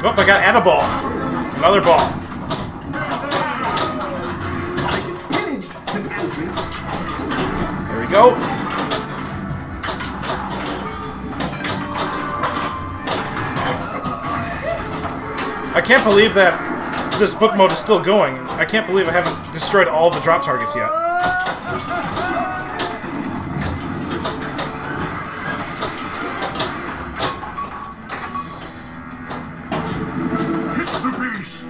Oh, I got a ball. Another ball. There we go. I can't believe that this book mode is still going. I can't believe I haven't destroyed all the drop targets yet. Hit the beast!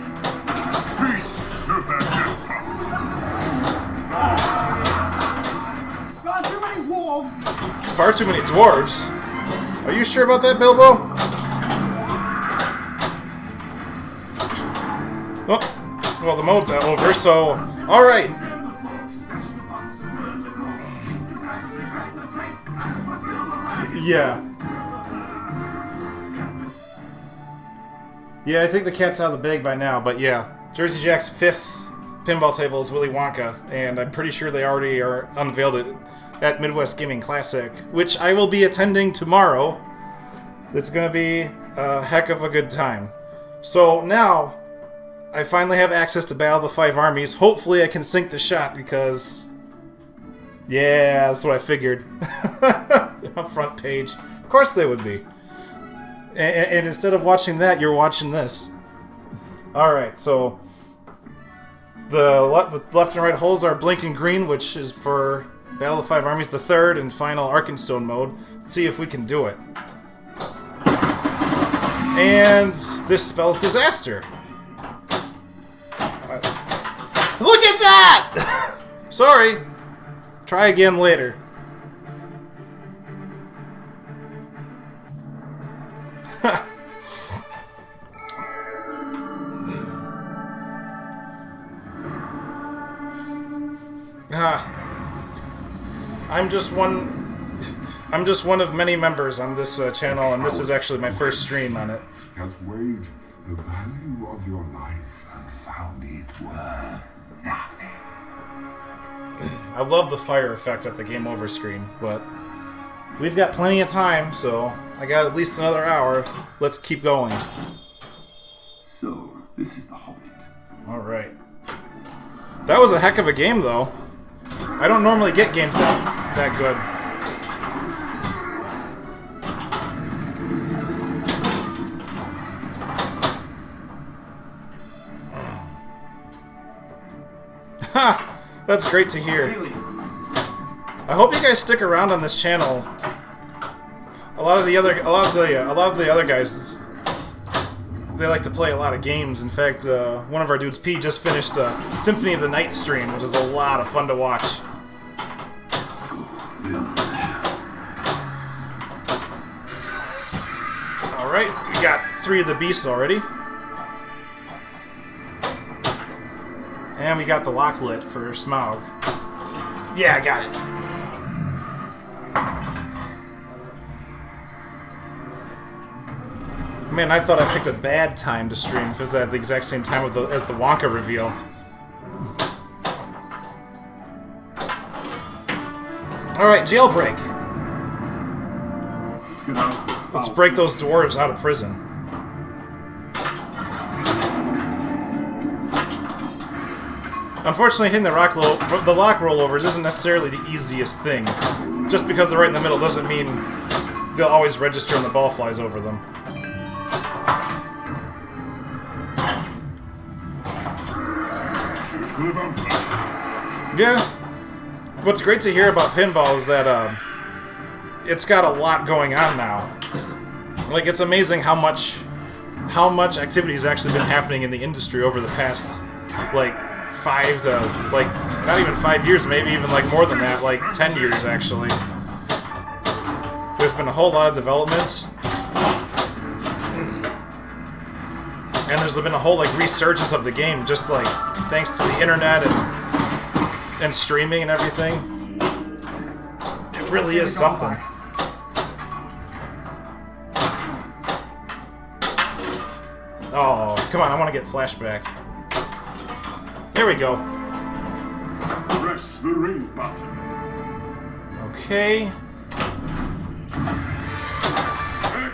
Beast super jackpot! It's far too many dwarves. Far too many dwarves? Are you sure about that, Bilbo? Oh, well, the mode's over, so... Alright! Yeah. Yeah, I think the cat's out of the bag by now, but yeah. Jersey Jack's 5th pinball table is Willy Wonka, and I'm pretty sure they already unveiled it at Midwest Gaming Classic, which I will be attending tomorrow. It's gonna be a heck of a good time. So now... I finally have access to Battle of the 5 Armies. Hopefully I can sync the shot because... Yeah, that's what I figured. Front page. Of course they would be. And instead of watching that, you're watching this. Alright, so... The left and right holes are blinking green, which is for Battle of Five Armies, the third and final Arkenstone mode. Let's see if we can do it. And this spells disaster. Look at that! Sorry. Try again later. I'm just one of many members on this channel, and this is actually my first stream on it. Has weighed the value of your life and found it worth nothing. I love the fire effect at the game over screen, but we've got plenty of time, so I got at least another hour. Let's keep going. So, this is the Hobbit. Alright. That was a heck of a game, though. I don't normally get games that good. Ha! That's great to hear. I hope you guys stick around on this channel. A lot of the other guys, they like to play a lot of games. In fact, one of our dudes, P, just finished Symphony of the Night stream, which is a lot of fun to watch. Alright, we got 3 of the beasts already. And we got the lock lit for Smaug. Yeah, I got it. Man, I thought I picked a bad time to stream if it was at the exact same time as the Wonka reveal. Alright, jailbreak. Let's break those dwarves out of prison. Unfortunately, hitting the lock rollovers isn't necessarily the easiest thing. Just because they're right in the middle doesn't mean they'll always register when the ball flies over them. Yeah. What's great to hear about pinball is that it's got a lot going on now. Like, it's amazing how much activity has actually been happening in the industry over the past, like, 5 to, like, not even 5 years, maybe even, like, more than that, like, 10 years, actually. There's been a whole lot of developments. And there's been a whole, like, resurgence of the game, just, like, thanks to the internet and streaming and everything. It really is something. Oh, come on, I want to get flashback. There we go. Press the ring button. Okay.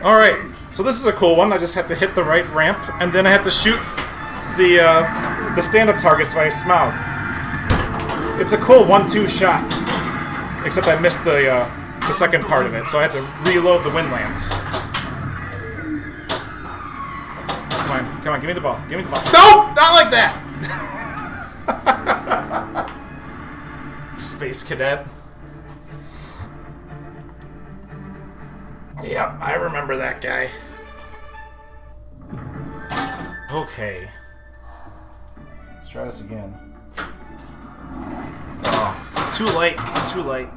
Alright, so this is a cool one. I just have to hit the right ramp, and then I have to shoot the stand-up targets by Smaug. It's a cool 1-2 shot. Except I missed the second part of it, so I had to reload the wind lance. Come on, give me the ball. Give me the ball. No! Not like that! Space Cadet. Yep, I remember that guy. Okay. Let's try this again. Oh, too late. Too late.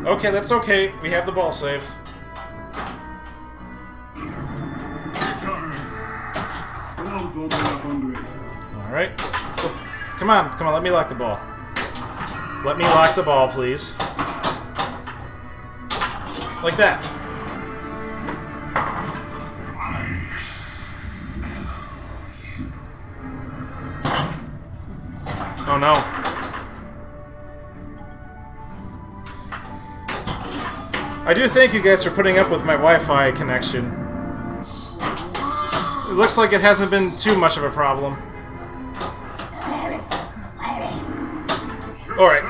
Okay, that's okay. We have the ball save. Alright. Come on, let me lock the ball. Let me lock the ball, please. Like that. Oh no. I do thank you guys for putting up with my Wi-Fi connection. It looks like it hasn't been too much of a problem. Alright.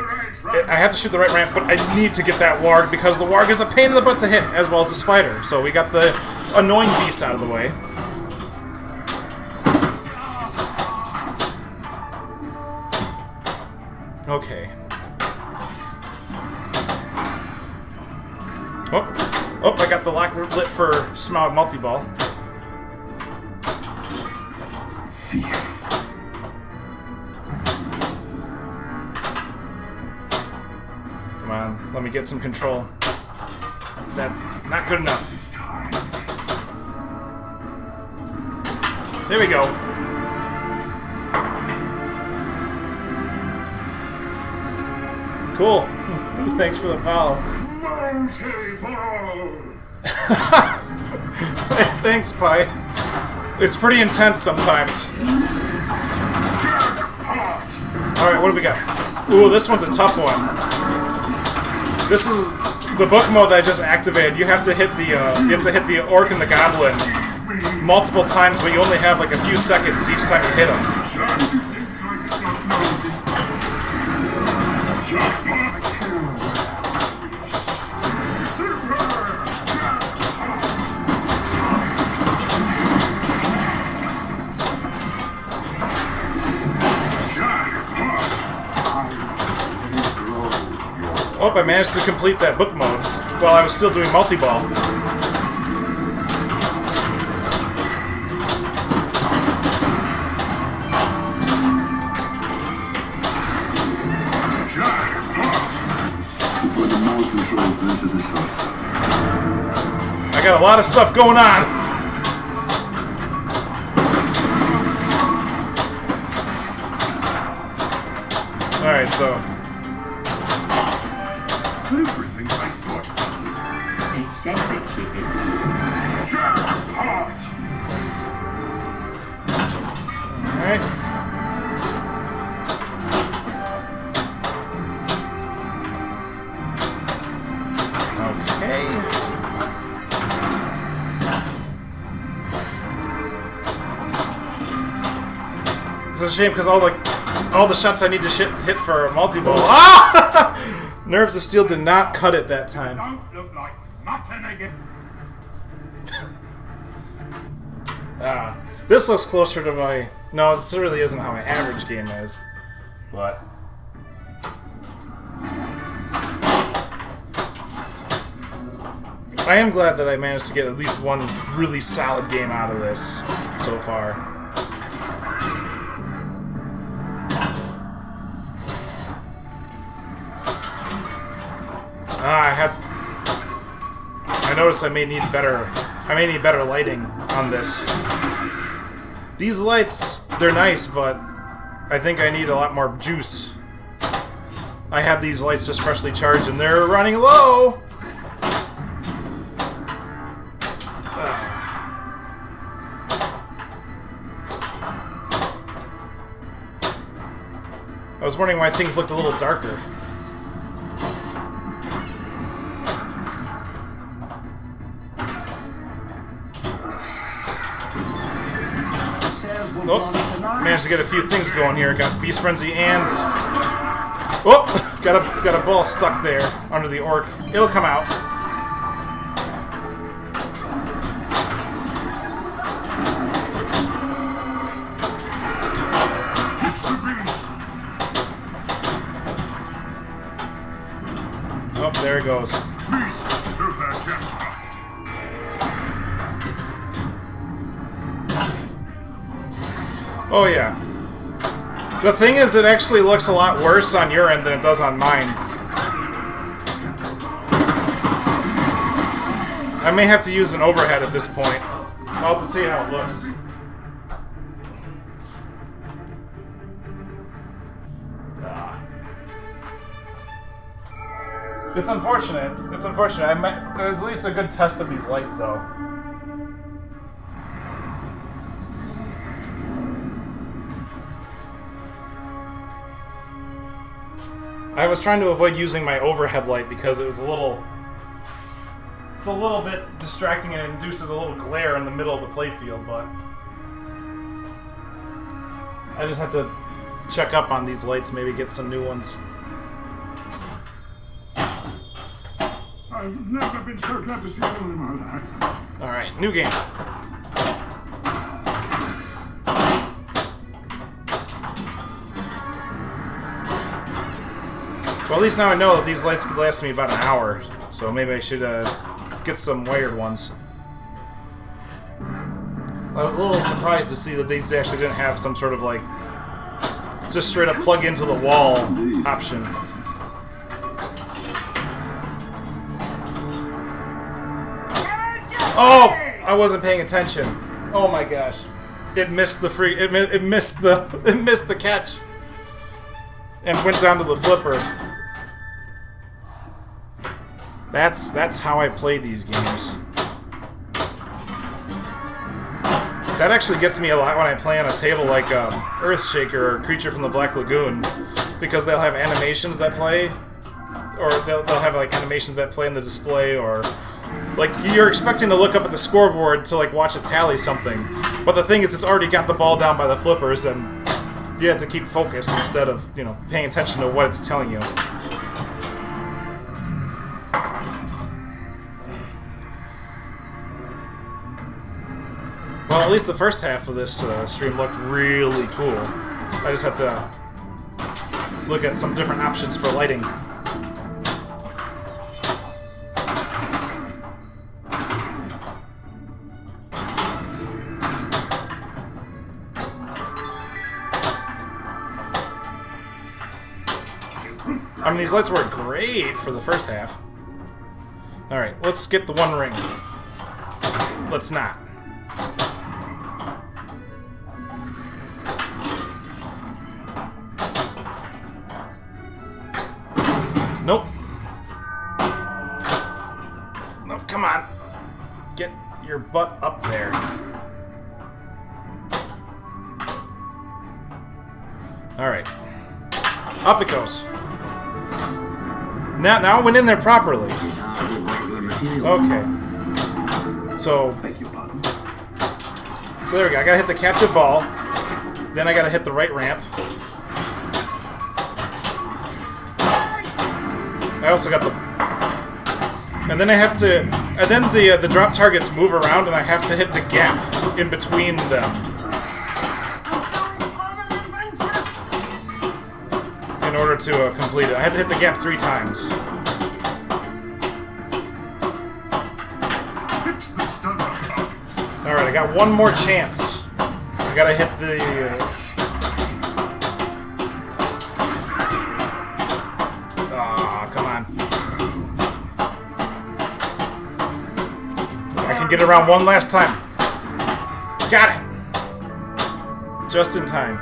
I have to shoot the right ramp, but I need to get that warg because the warg is a pain in the butt to hit, as well as the spider. So we got the annoying beasts out of the way. Okay. Oh, I got the lock lit for Smaug multi-ball. Thief. Come on, let me get some control. That not good enough. This time. There we go. Cool. Thanks for the follow. Thanks, Pi. It's pretty intense sometimes. Alright, what do we got? Ooh, this one's a tough one. This is the book mode that I just activated. You have to hit the orc and the goblin multiple times, but you only have like a few seconds each time you hit them. Oh, I managed to complete that book mode while I was still doing multi-ball. I got a lot of stuff going on. Alright, so Everything I thought. Eccentric chicken. Jackpot! alright. Okay. It's a shame because all the shots I need to hit for a multi-ball. Ah! Nerves of Steel did not cut it that time. Don't look like mutton again. This looks closer to my... No, this really isn't how my average game is. But... I am glad that I managed to get at least one really solid game out of this so far. I noticed I may need better lighting on this. These lights, they're nice, but I think I need a lot more juice. I had these lights just freshly charged and they're running low! I was wondering why things looked a little darker. Oh, managed to get a few things going here. Got Beast Frenzy and... Oh! Got a ball stuck there under the orc. It'll come out. Oh, there it goes. Beast Super Jackpot. Oh yeah. The thing is, it actually looks a lot worse on your end than it does on mine. I may have to use an overhead at this point. I'll have to see how it looks. It's unfortunate. It's unfortunate. It was at least a good test of these lights, though. I was trying to avoid using my overhead light because it was a little... It's a little bit distracting and it induces a little glare in the middle of the playfield, but... I just have to check up on these lights, maybe get some new ones. I've never been so glad to see you in my life. Alright, new game. Well, at least now I know that these lights could last me about an hour, so maybe I should get some wired ones. I was a little surprised to see that these actually didn't have some sort of like just straight up plug into the wall option. Oh, I wasn't paying attention. Oh my gosh, it missed the free. It missed the catch, and went down to the flipper. That's how I play these games. That actually gets me a lot when I play on a table like Earthshaker or Creature from the Black Lagoon, because they'll have animations that play, or they'll have like animations that play in the display, or like you're expecting to look up at the scoreboard to like watch it tally something, but the thing is it's already got the ball down by the flippers, and you have to keep focus instead of, you know, paying attention to what it's telling you. Well, at least the first half of this stream looked really cool. I just have to look at some different options for lighting. I mean, these lights work great for the first half. Alright, let's get the one ring. Let's not. Nope. No, come on. Get your butt up there. Alright. Up it goes. Now it went in there properly. Okay. So there we go. I gotta hit the captive ball. Then I gotta hit the right ramp. I also got the... And then I have to... And then the drop targets move around, and I have to hit the gap in between them. In order to complete it. I have to hit the gap 3 times. Alright, I got one more chance. I gotta hit the... Get it around one last time. Got it! Just in time.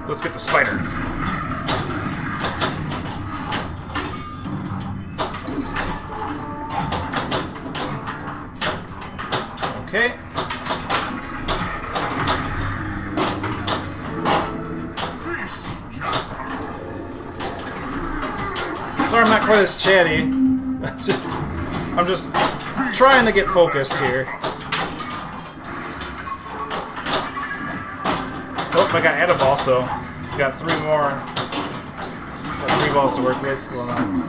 Let's get the spider. Okay. Sorry I'm not quite as chatty. I'm just trying to get focused here. Oh, I got edible also. Got 3 more. Got 3 balls to work with. Going on.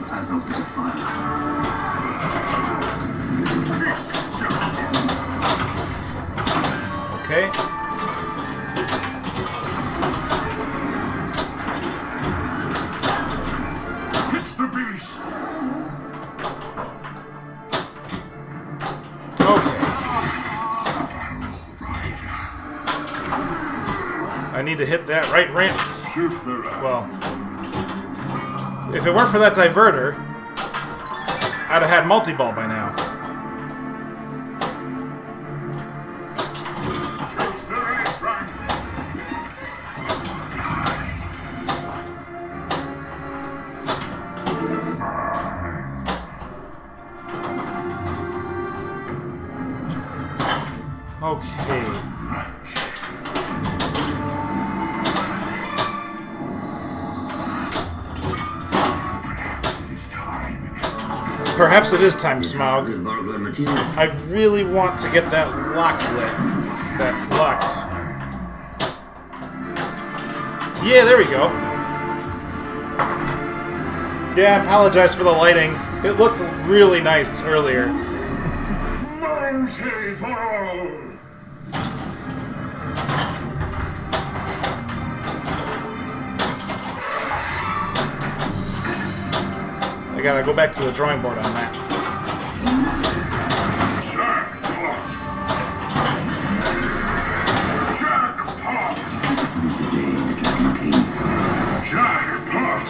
Okay. I need to hit that right ramp. Well, if it weren't for that diverter, I'd have had multi-ball by now. Okay. Perhaps it is time, Smaug. I really want to get that lock lit. That lock. Yeah, there we go. Yeah, I apologize for the lighting. It looked really nice earlier. Multi for all. I gotta go back to the drawing board on that. Jackpot. Jackpot. Jackpot.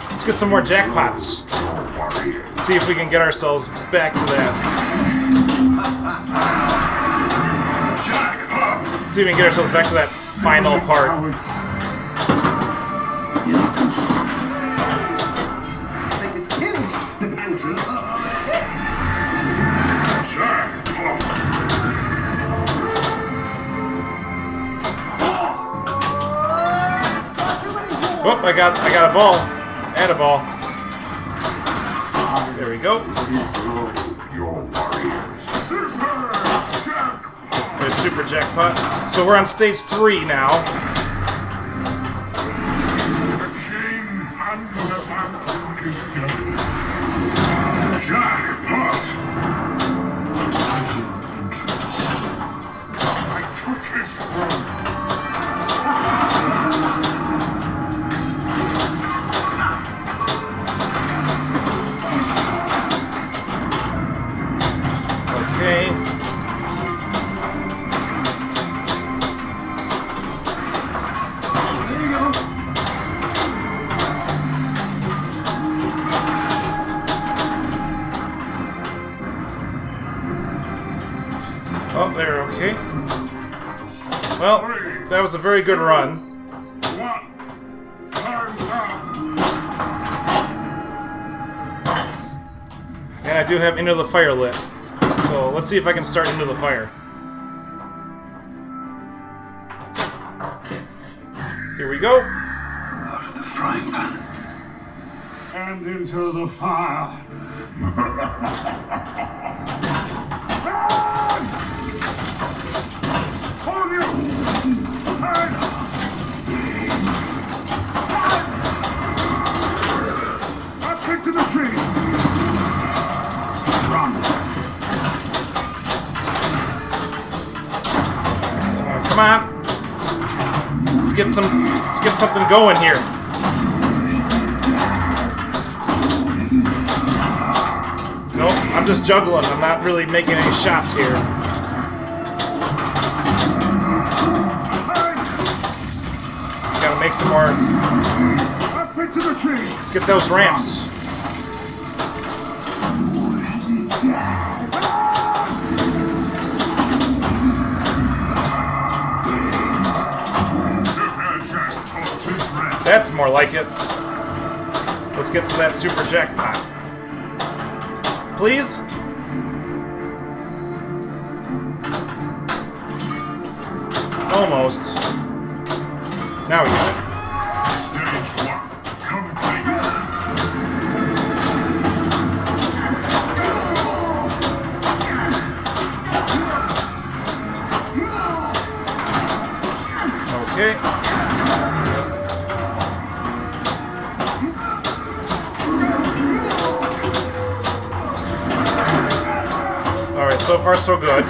Let's get some more jackpots. See if we can get ourselves back to that. See if we can get ourselves back to that final part. Oh, I got a ball. And a ball. There we go. There's Super Jackpot. So we're on stage 3 now. The king and the mountain is dead. Jackpot. I took his throne. Okay. There you go. Oh, there, okay. Well, that was a very good run. One. Time's up. And I do have Into the Fire lit. So let's see if I can start Into the Fire. Here we go. Out of the frying pan. And into the fire. Hold you! Up into the tree! Run! Come on. Let's get something going here. Nope, I'm just juggling. I'm not really making any shots here. Gotta make some more. Up into the tree! Let's get those ramps. That's more like it. Let's get to that Super Jackpot. Please? Almost. Now we got it. Stage 1. Complete. Okay. Alright, so far so good.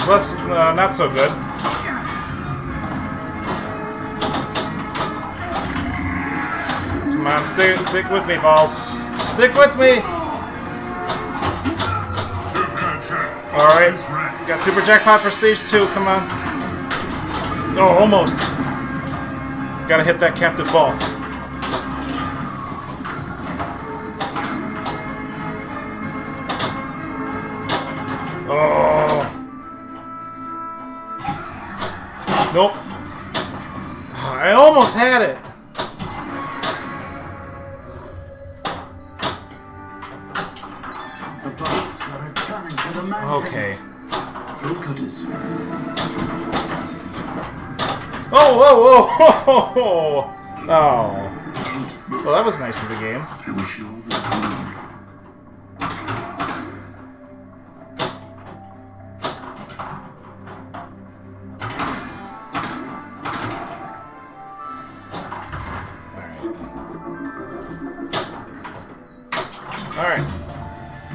Let's, not so good. Come on, stick with me, balls. Stick with me! Alright, got Super Jackpot for stage 2, come on. Oh, almost. Gotta hit that captive ball. Oh. Nope. I almost had it. The bugs are returning to the mountain. Okay. Fruit cutters. Oh, whoa, whoa, whoa, whoa. Oh. Well, that was nice of the game. I wish you all the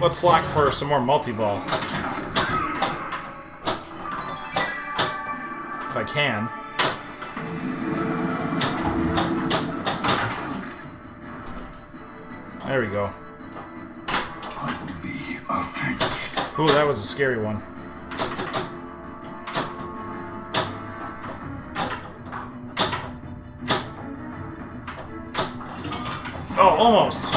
let's lock for some more multi-ball. If I can. There we go. Ooh, that was a scary one. Oh, almost.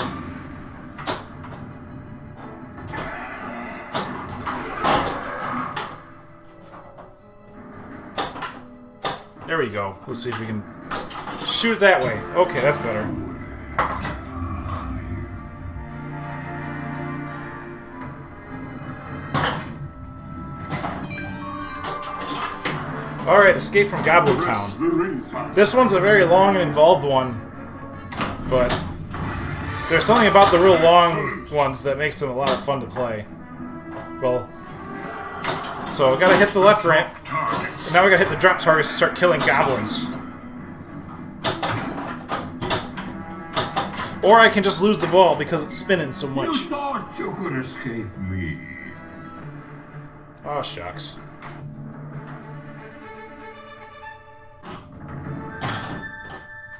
There we go. Let's see if we can shoot it that way. Okay, that's better. Alright, escape from Goblin Town. This one's a very long and involved one, but there's something about the real long ones that makes them a lot of fun to play. Well, so I gotta hit the left ramp, and now we gotta hit the drop targets to start killing goblins. Or I can just lose the ball because it's spinning so much. You thought you could escape me. Oh, shucks.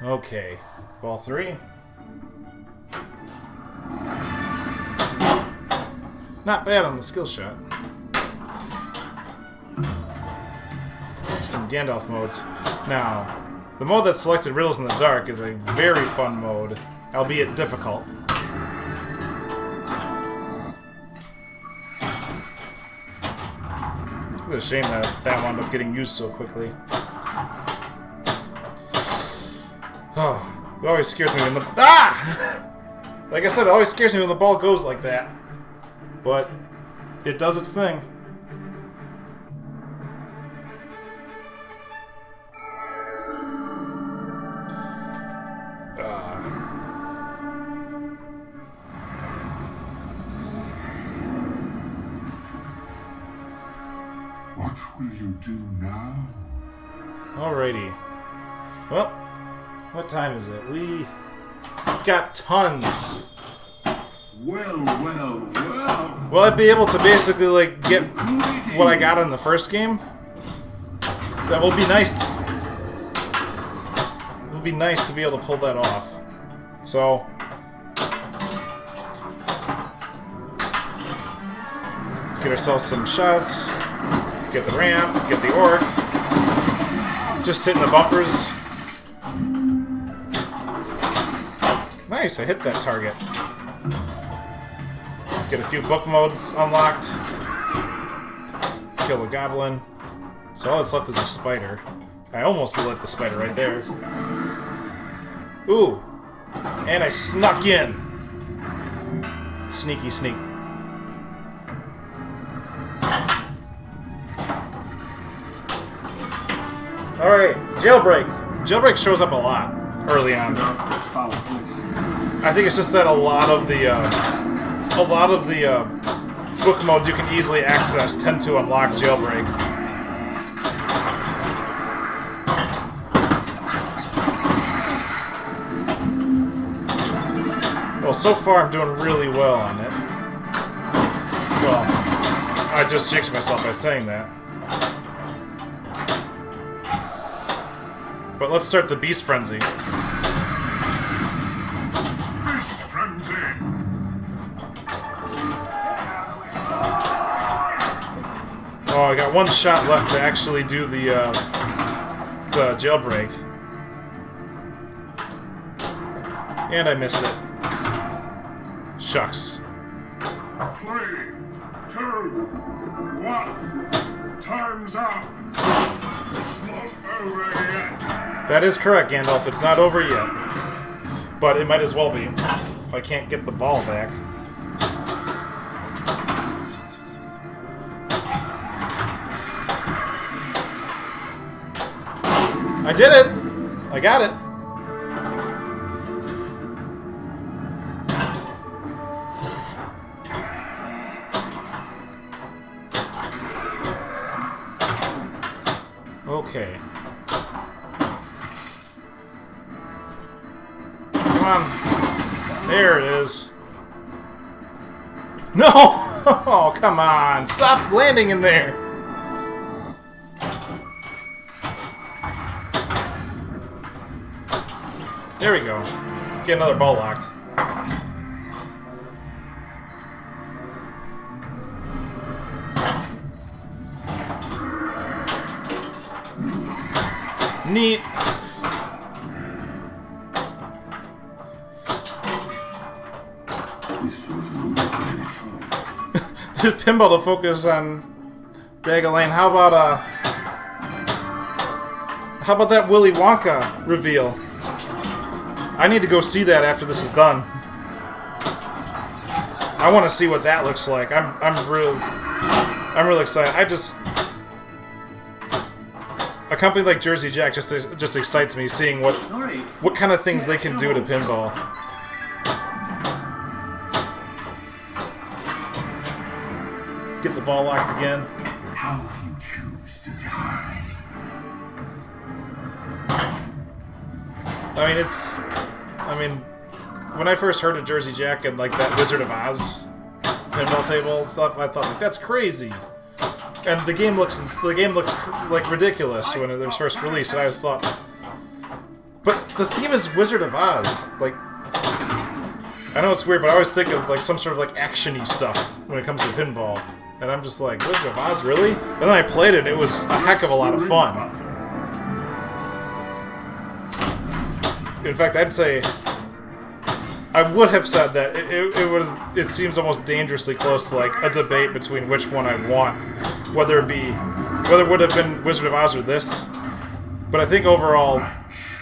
Okay, ball 3. Not bad on the skill shot. Some Gandalf modes. Now, the mode that's selected, Riddles in the Dark, is a very fun mode, albeit difficult. It's a shame that that wound up getting used so quickly. Oh, it always scares me when the... Ah! Like I said, it always scares me when the ball goes like that. But it does its thing. What will you do now? Alrighty. Well, what time is it? We got tons. Well, well, well. Will I be able to basically, like, get what I got in the first game? That will be nice. It will be nice to be able to pull that off. So, let's get ourselves some shots. Get the ramp, get the orc. Just sit in the bumpers. Nice, I hit that target. Get a few book modes unlocked. Kill a goblin. So all that's left is a spider. I almost lit the spider right there. Ooh! And I snuck in! Sneaky sneak. Alright, Jailbreak. Jailbreak shows up a lot early on. I think it's just that a lot of the book modes you can easily access tend to unlock Jailbreak. Well, so far I'm doing really well on it. Well, I just jinxed myself by saying that. But let's start the Beast Frenzy. Beast Frenzy. Oh, I got one shot left to actually do the Jailbreak. And I missed it. Shucks. 3, 2, 1. Time's up. It's not over yet. That is correct, Gandalf. It's not over yet. But it might as well be, if I can't get the ball back. I did it! I got it! Okay. Come on. There it is. No! Oh, come on! Stop landing in there! There we go. Get another ball locked. Neat. Pinball to focus on Dagalane. How about that Willy Wonka reveal? I need to go see that after this is done. I want to see what that looks like. I'm real excited. A company like Jersey Jack just excites me, seeing what kind of things they can do to pinball. Get the ball locked again. How you choose to die. I mean, when I first heard of Jersey Jack and like that Wizard of Oz pinball table and stuff, I thought like that's crazy. And the game looks like ridiculous when it was first released, and I just thought, but the theme is Wizard of Oz. Like, I know it's weird, but I always think of like some sort of like action-y stuff when it comes to pinball. And I'm just like, Wizard of Oz, really? And then I played it, and it was a heck of a lot of fun. In fact, I'd say I would have said that it seems almost dangerously close to like a debate between which one I want, whether it would have been Wizard of Oz or this. But I think overall,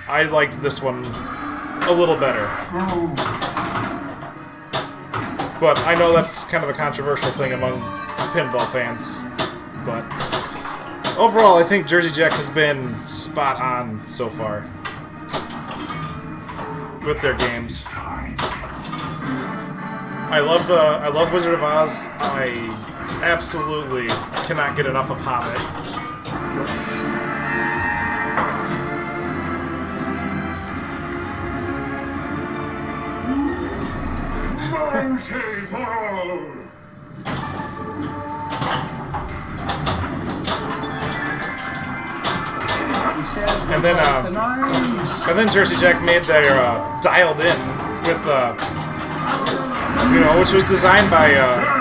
I liked this one a little better. But I know that's kind of a controversial thing among pinball fans. But overall, I think Jersey Jack has been spot on so far with their games. I love Wizard of Oz. I absolutely cannot get enough of Hobbit. And then Jersey Jack made their Dialed In with which was designed by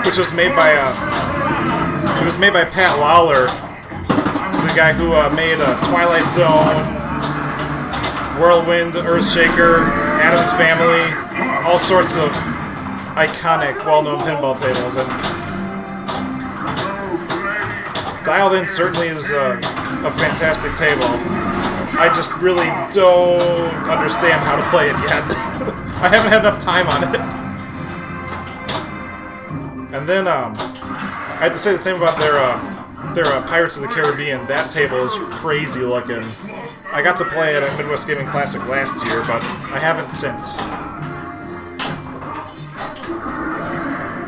it was made by Pat Lawler, the guy who made Twilight Zone, Whirlwind, Earthshaker, Addams Family, all sorts of iconic, well-known pinball tables. And Dialed In certainly is a fantastic table. I just really don't understand how to play it yet. I haven't had enough time on it. And then I had to say the same about their Pirates of the Caribbean. That table is crazy looking. I got to play it at Midwest Gaming Classic last year, but I haven't since.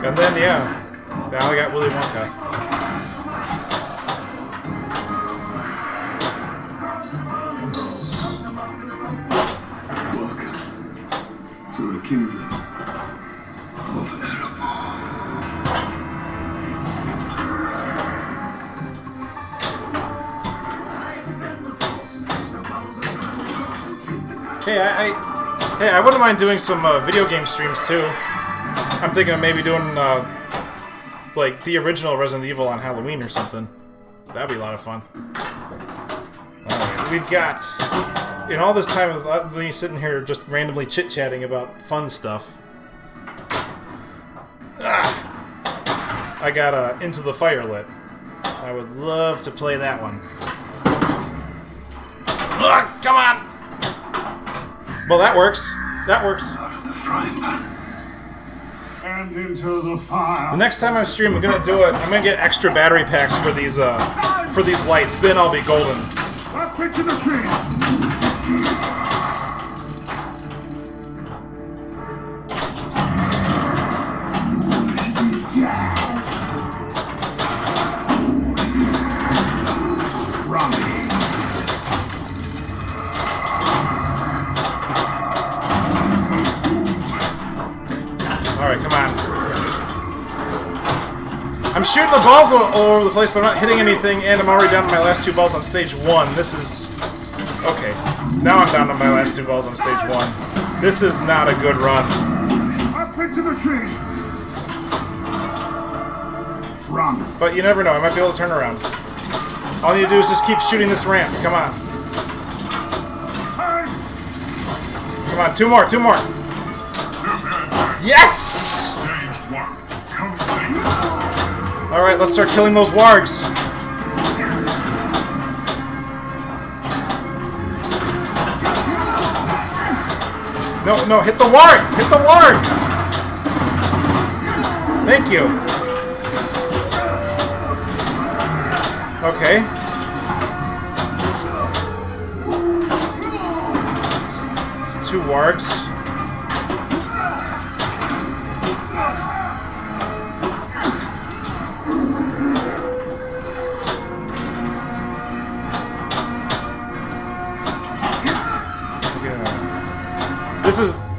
And then, now I got Willy Wonka. To the kingdom of Erebor. Hey, I wouldn't mind doing some video game streams too. I'm thinking of maybe doing like the original Resident Evil on Halloween or something. That'd be a lot of fun. Alright, we've got, in all this time of me sitting here just randomly chit-chatting about fun stuff, I got Into the Firelit. I would love to play that one. Come on! Well, that works. That works. Out of the frying pan. And into the fire. The next time I stream, I'm gonna do it. I'm gonna get extra battery packs for these lights. Then I'll be golden. Up quick to the tree. All right, come on. I'm shooting the balls all over the place, but I'm not hitting anything, and I'm already down to my last 2 balls on stage 1. This is... Okay. Now I'm down to my last 2 balls on stage 1. This is not a good run. Up into the trees. Run. But you never know, I might be able to turn around. All you need to do is just keep shooting this ramp. Come on. Come on, 2 more, 2 more. Yes! Stage 1 complete. Alright, let's start killing those wargs. No, no, hit the warg! Hit the warg! Thank you. Okay. It's 2 wargs.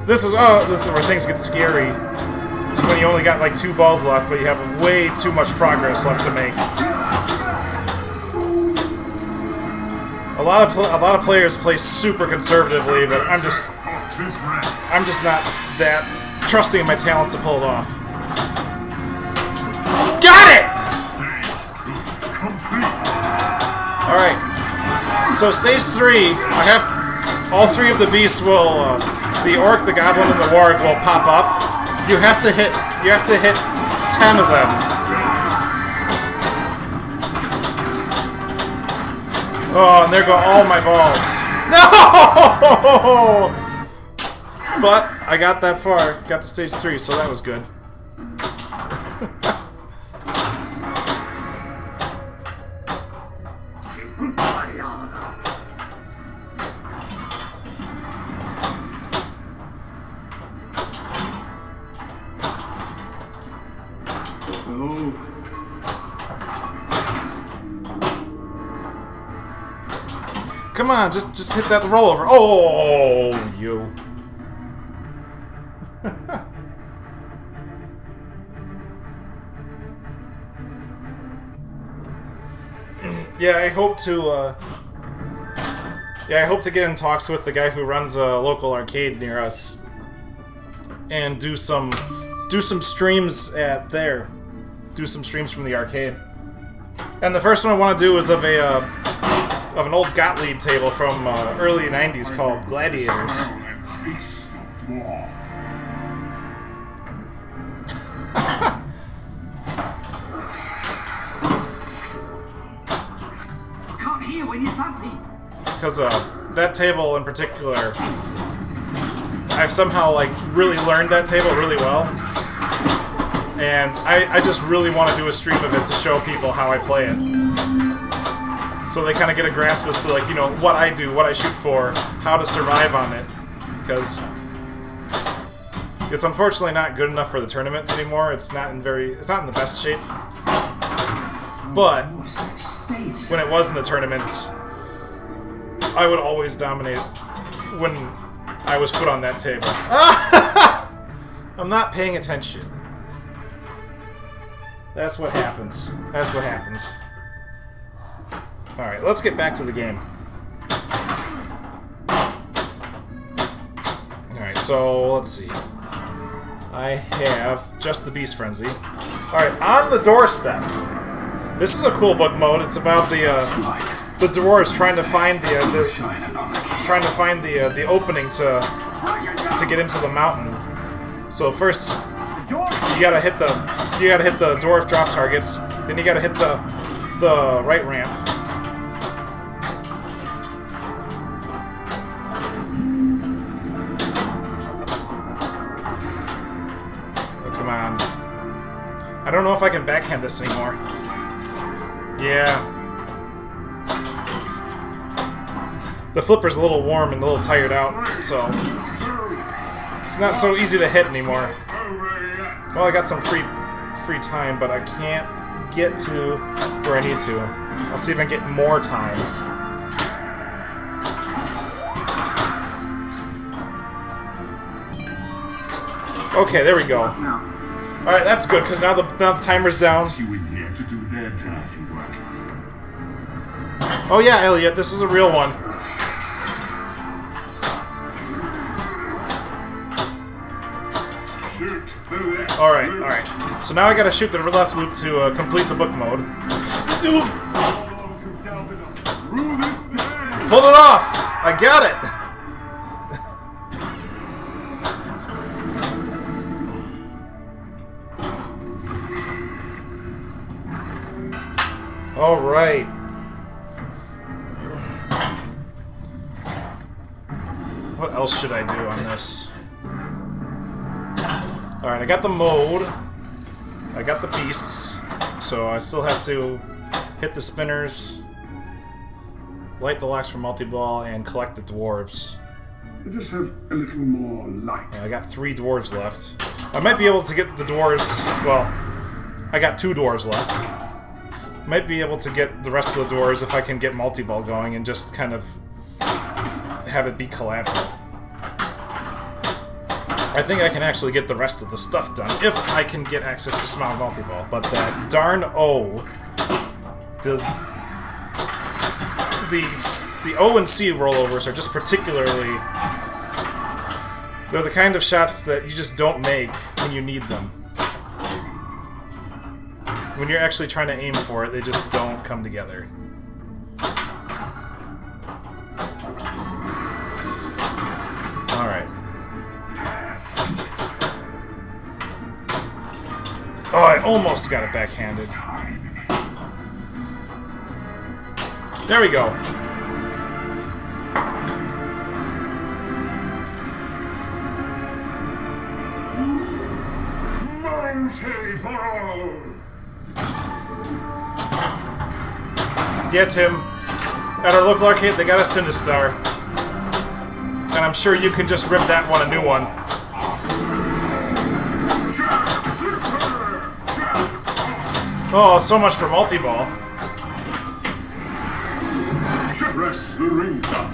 This is where things get scary. It's when you only got like 2 balls left, but you have way too much progress left to make. A lot of players play super conservatively, but I'm just not that trusting in my talents to pull it off. Got it! All right. So stage 3, I have all 3 of the beasts will. The orc, the goblin, and the warg will pop up. You have to hit 10 of them. Oh, and there go all my balls. No! But I got that far. Got to stage 3, so that was good. Come on, just hit that rollover. Oh, you. Yeah, I hope to get in talks with the guy who runs a local arcade near us, and do some streams at there. Do some streams from the arcade. And the first one I want to do is of an old Gottlieb table from early 90s called Gladiators. Can't hear when you thump me. Because that table in particular, I've somehow like really learned that table really well. And I just really want to do a stream of it to show people how I play it. So they kind of get a grasp as to, like, you know, what I do, what I shoot for, how to survive on it. Because it's unfortunately not good enough for the tournaments anymore. It's not in the best shape. But when it was in the tournaments, I would always dominate when I was put on that table. I'm not paying attention. That's what happens. That's what happens. Alright, let's get back to the game. Alright, so let's see. I have just the Beast Frenzy. Alright, on the doorstep. This is a cool book mode. It's about the dwarves trying to find the opening to get into the mountain. So first you gotta hit the dwarf drop targets, then you gotta hit the right ramp. Oh, come on. I don't know if I can backhand this anymore. Yeah. The flipper's a little warm and a little tired out, so it's not so easy to hit anymore. Well, I got some free time, but I can't get to where I need to. I'll see if I can get more time. Okay, there we go. Alright, that's good, because now the timer's down. You in here to do their dirty work. Oh yeah, Elliot, this is a real one. Shoot the left. Alright, alright. So now I gotta shoot the left loop to complete the book mode. Those who doubted us. Rule this day. Pulled it off! I got it! Alright. What else should I do on this? Alright, I got the mode. I got the beasts. So I still have to hit the spinners, light the locks for multi-ball, and collect the dwarves. Let us have a little more light. I got 3 dwarves left. I might be able to get the dwarves... Well, I got 2 dwarves left. Might be able to get the rest of the dwarves if I can get multi-ball going and just kind of have it be collateral. I think I can actually get the rest of the stuff done if I can get access to Smile multi-ball. But that darn O... The O and C rollovers are just particularly... They're the kind of shots that you just don't make when you need them. When you're actually trying to aim for it, they just don't come together. Alright. Oh, I almost got it backhanded. There we go. Multi-ball. Yeah, Tim. At our local arcade, they got a Sinistar. And I'm sure you can just rip that one a new one. Oh, so much for multi-ball. Press the ring up.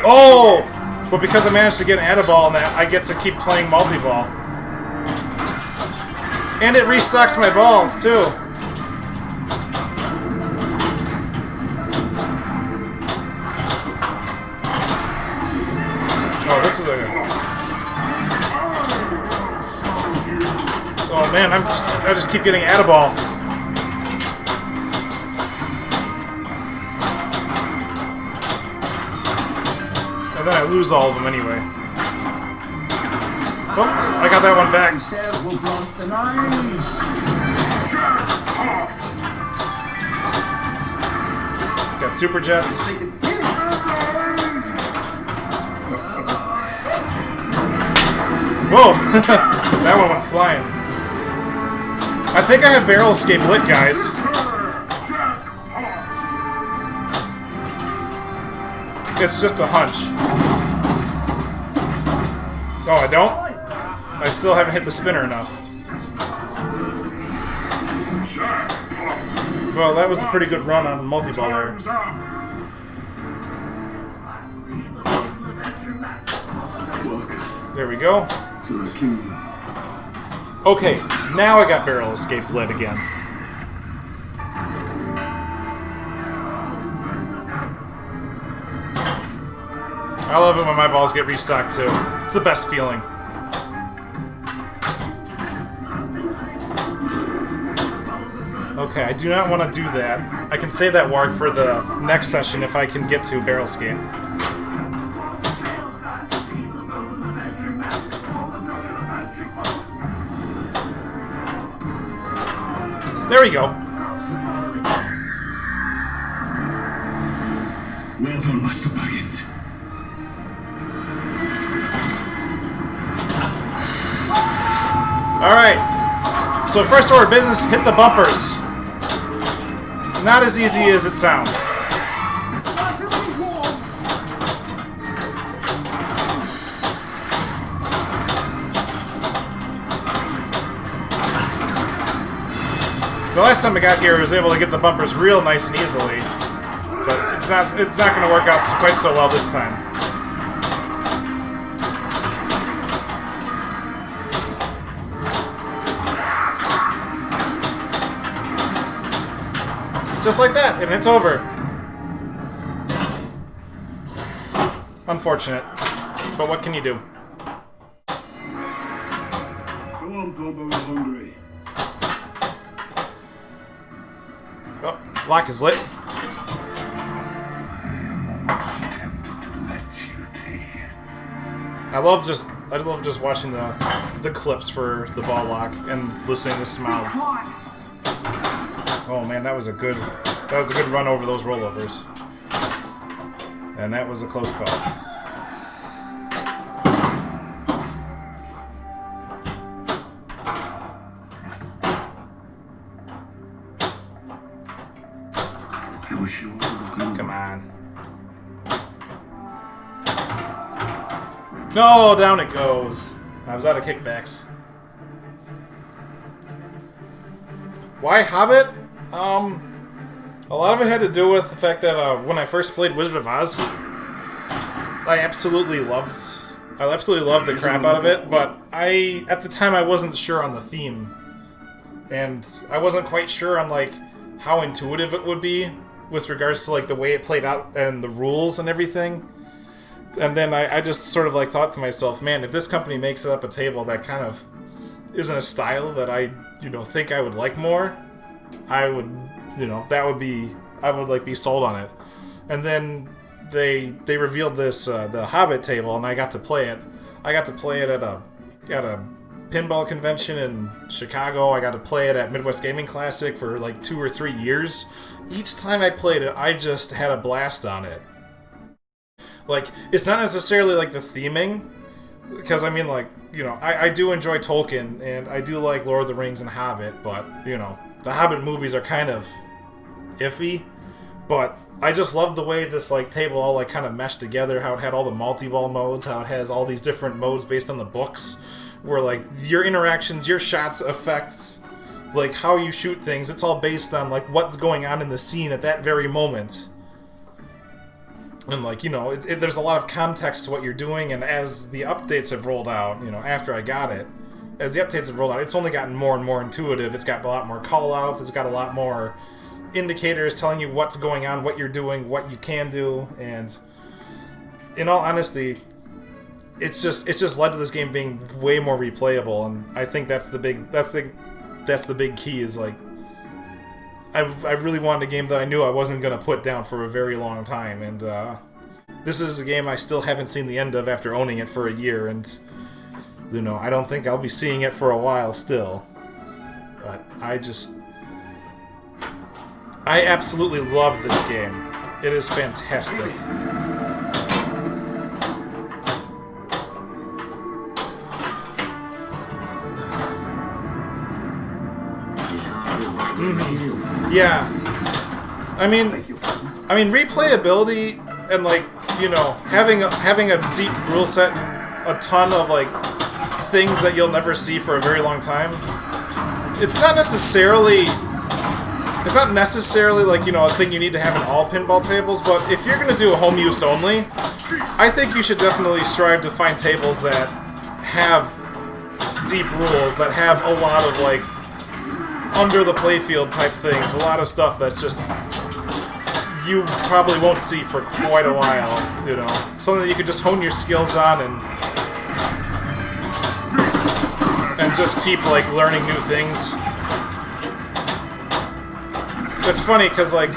Oh! But because I managed to get an Add-a-Ball in that, I get to keep playing multi-ball. And it restocks my balls, too. Oh, this is a... Oh man, I just keep getting Add-a-Ball. And then I lose all of them anyway. Oh, I got that one back. We'll blunt the knives. Got Super Jets. Whoa! That one went flying. I think I have barrel escape lit, guys. It's just a hunch. Oh, I don't? I still haven't hit the spinner enough. Well, that was a pretty good run on multi-ball there. There we go. To the kingdom. Okay, now I got barrel escape lit again. I love it when my balls get restocked too. It's the best feeling. Okay, I do not want to do that. I can save that warg for the next session if I can get to barrel escape. There we go. Well done, Master Baggins. Alright. So first order of business, hit the bumpers. Not as easy as it sounds. The last time I got here, I was able to get the bumpers real nice and easily, but it's not going to work out quite so well this time. Just like that, and it's over. Unfortunate. But what can you do? Come on, Plumbo, we're hungry. Oh, lock is lit. I love just watching the clips for the ball lock and listening to Smaug. Oh man, that was a good run over those rollovers. And that was a close call. I wish you all the good. Come on. No, down it goes. I was out of kickbacks. Why Hobbit? A lot of it had to do with the fact that when I first played Wizard of Oz, I absolutely loved the crap out of it, but at the time I wasn't sure on the theme. And I wasn't quite sure on like how intuitive it would be with regards to like the way it played out and the rules and everything. And then I just sort of like thought to myself, man, if this company makes up a table that kind of isn't a style that I, think I would like more, I would, I would like be sold on it. And then they revealed this the Hobbit table, and I got to play it. I got to play it at a pinball convention in Chicago. I got to play it at Midwest Gaming Classic for like 2 or 3 years. Each time I played it, I just had a blast on it. Like, it's not necessarily like the theming, because I mean, like, I do enjoy Tolkien, and I do like Lord of the Rings and Hobbit, but, the Hobbit movies are kind of iffy, but I just love the way this, like, table all, like, kind of meshed together, how it had all the multi-ball modes, how it has all these different modes based on the books, where, like, your interactions, your shots affect, like, how you shoot things. It's all based on, like, what's going on in the scene at that very moment. And, like, there's a lot of context to what you're doing, and as the updates have rolled out, after I got it, as the updates have rolled out, it's only gotten more and more intuitive. It's got a lot more call-outs, it's got a lot more indicators telling you what's going on, what you're doing, what you can do, and in all honesty, it's just led to this game being way more replayable, and I think that's the big key, is, like, I really wanted a game that I knew I wasn't going to put down for a very long time, and this is a game I still haven't seen the end of after owning it for a year, and, I don't think I'll be seeing it for a while still. But I absolutely love this game. It is fantastic. Yeah, I mean, replayability and, like, having a deep rule set, a ton of, like, things that you'll never see for a very long time. It's not necessarily like, a thing you need to have in all pinball tables, but if you're gonna do a home use only, I think you should definitely strive to find tables that have deep rules, that have a lot of, like, under the playfield type things, a lot of stuff that's just you probably won't see for quite a while, something that you could just hone your skills on and just keep, like, learning new things. It's funny because, like, I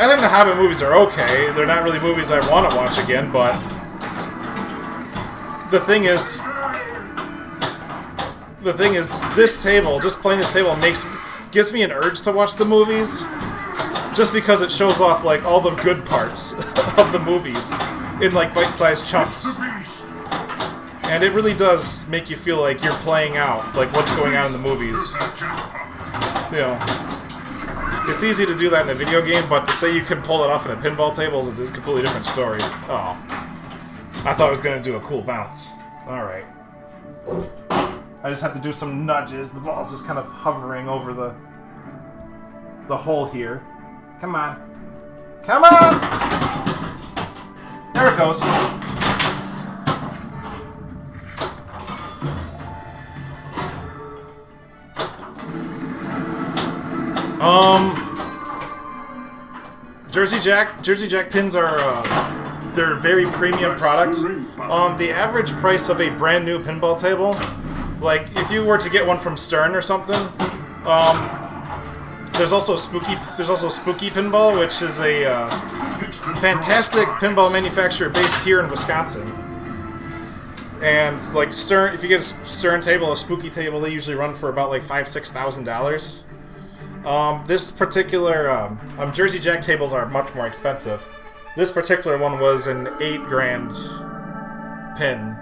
think the Hobbit movies are okay. They're not really movies I want to watch again, but the thing is, this table, just playing this table, gives me an urge to watch the movies, just because it shows off, like, all the good parts of the movies in, like, bite-sized chunks. And it really does make you feel like you're playing out, like, what's going on in the movies. It's easy to do that in a video game, but to say you can pull it off in a pinball table is a completely different story. Oh. I thought I was going to do a cool bounce. Alright. I just have to do some nudges. The ball's just kind of hovering over the hole here. Come on. Come on! There it goes. Jersey Jack pins are they're a very premium product. The average price of a brand new pinball table, like if you were to get one from Stern or something, there's also Spooky Pinball, which is a fantastic pinball manufacturer based here in Wisconsin. And like Stern, if you get a Stern table, a Spooky table, they usually run for about like $5,000–$6,000. This particular Jersey Jack tables are much more expensive. This particular one was an $8,000 pin,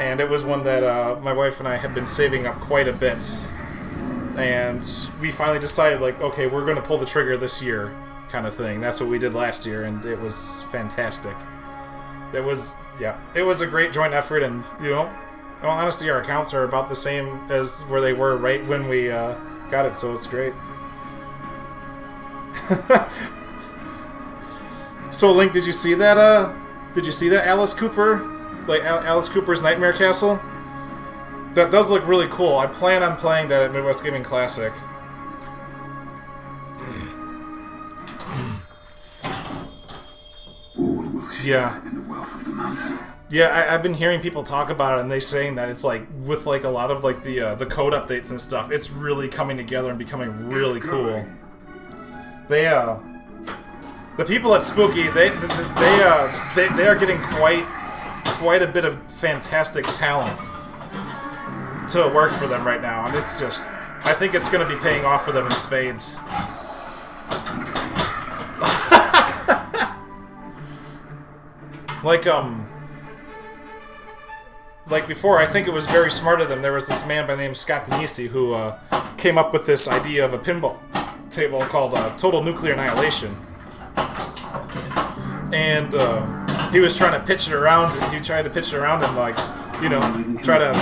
and it was one that my wife and I had been saving up quite a bit. And we finally decided, like, okay, we're going to pull the trigger this year, kind of thing. That's what we did last year, and it was fantastic. It was a great joint effort, and in all honesty, our accounts are about the same as where they were right when we got it, so it's great. So, Link, did you see that? Alice Cooper, like Alice Cooper's Nightmare Castle? That does look really cool. I plan on playing that at Midwest Gaming Classic. Yeah. In the wealth of the mountain. Yeah, I've been hearing people talk about it, and they're saying that it's like with like a lot of like the code updates and stuff, it's really coming together and becoming really cool. The people at Spooky, they are getting quite a bit of fantastic talent to work for them right now, and it's just, I think it's going to be paying off for them in spades. Like before, I think it was very smart of them. There was this man by the name of Scott Denisi who came up with this idea of a pinball table called Total Nuclear Annihilation. And he was trying to pitch it around. He tried to pitch it around and, like, try to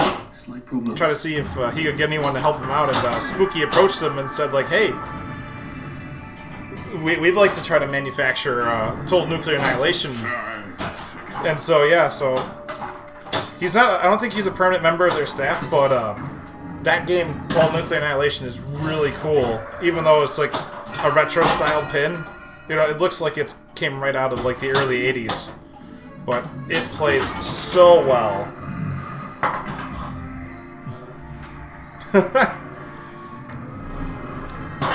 see if he could get anyone to help him out. And Spooky approached him and said, like, hey, we'd like to try to manufacture Total Nuclear Annihilation. And so, yeah, so he's not, I don't think he's a permanent member of their staff, but that game, Total Nuclear Annihilation, is really cool. Even though it's like a retro-styled pin, it looks like it came right out of like the early 80s. But it plays so well.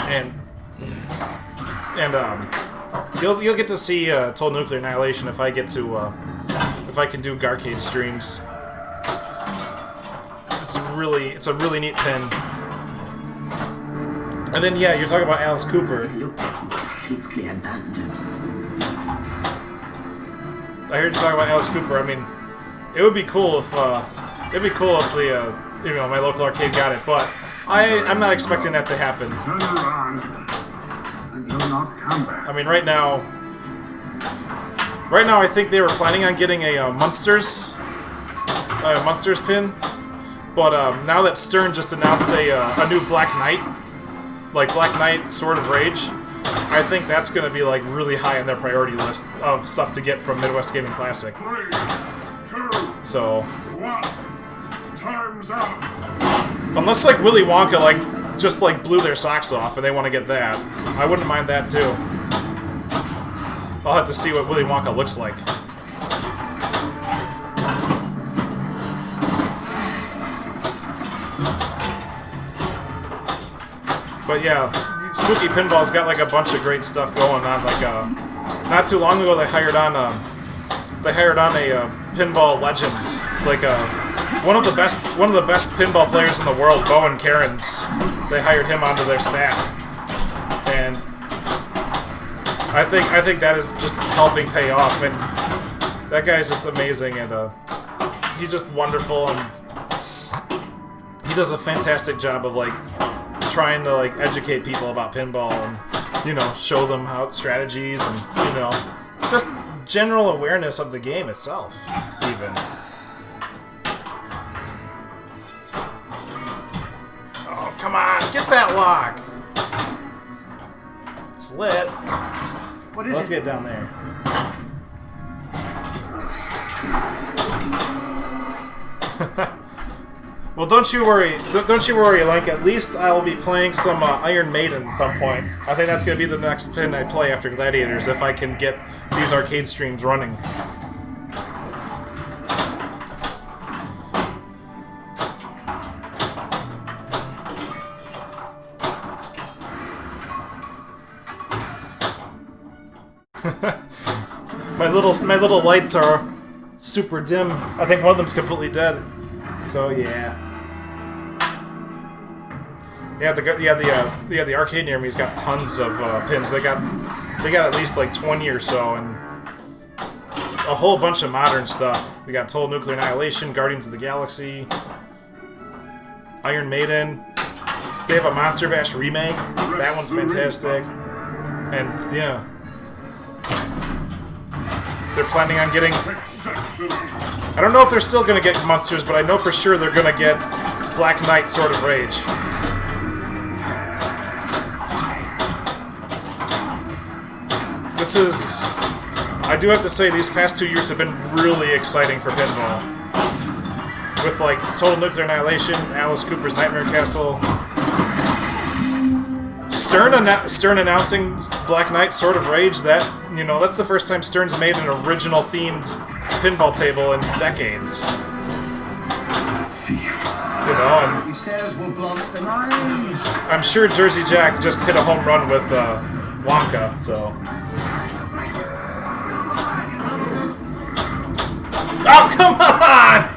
and you'll get to see Total Nuclear Annihilation if I get to if I can do Garcade streams. It's a really neat pin. And then yeah, you're talking about Alice Cooper. It looked completely abandoned. I heard you talk about Alice Cooper. I mean, it would be cool if the my local arcade got it, but I'm not expecting that to happen. Turn around and do not come back. I mean, right now I think they were planning on getting a Munsters pin, but now that Stern just announced a new Black Knight, like Black Knight Sword of Rage, I think that's going to be like really high on their priority list of stuff to get from Midwest Gaming Classic. 3, 2, So 1. Time's up. unless like Willy Wonka just blew their socks off and they want to get that, I wouldn't mind that too. I'll have to see what Willy Wonka looks like. But yeah, Spooky Pinball's got like a bunch of great stuff going on. Like not too long ago, they hired on a pinball legend, like one of the best pinball players in the world, Bowen Cairns. They hired him onto their staff, and I think that is just helping pay off. And that guy's just amazing, and he's just wonderful, and he does a fantastic job of like trying to like educate people about pinball and show them how strategies and just general awareness of the game itself even. Oh, come on, get that lock. It's lit. What is Let's it? get down there. Well, don't you worry. Don't you worry, Link. At least I'll be playing some Iron Maiden at some point. I think that's going to be the next pin I play after Gladiators, if I can get these arcade streams running. My little lights are super dim. I think one of them's completely dead. So yeah. The arcade near me's got tons of pins. They got at least like 20 or so, and a whole bunch of modern stuff. We got Total Nuclear Annihilation, Guardians of the Galaxy, Iron Maiden. They have a Monster Bash remake. That one's fantastic. And yeah, they're planning on getting. I don't know if they're still gonna get Monsters, but I know for sure they're gonna get Black Knight Sword of Rage. This is... I do have to say, these past 2 years have been really exciting for pinball. With, like, Total Nuclear Annihilation, Alice Cooper's Nightmare Castle... Stern announcing Black Knight Sword of Rage, that, you know, that's the first time Stern's made an original-themed pinball table in decades. You know, and... He says we'll blunt the knives. I'm sure Jersey Jack just hit a home run with, Wonka, so... Oh, come on!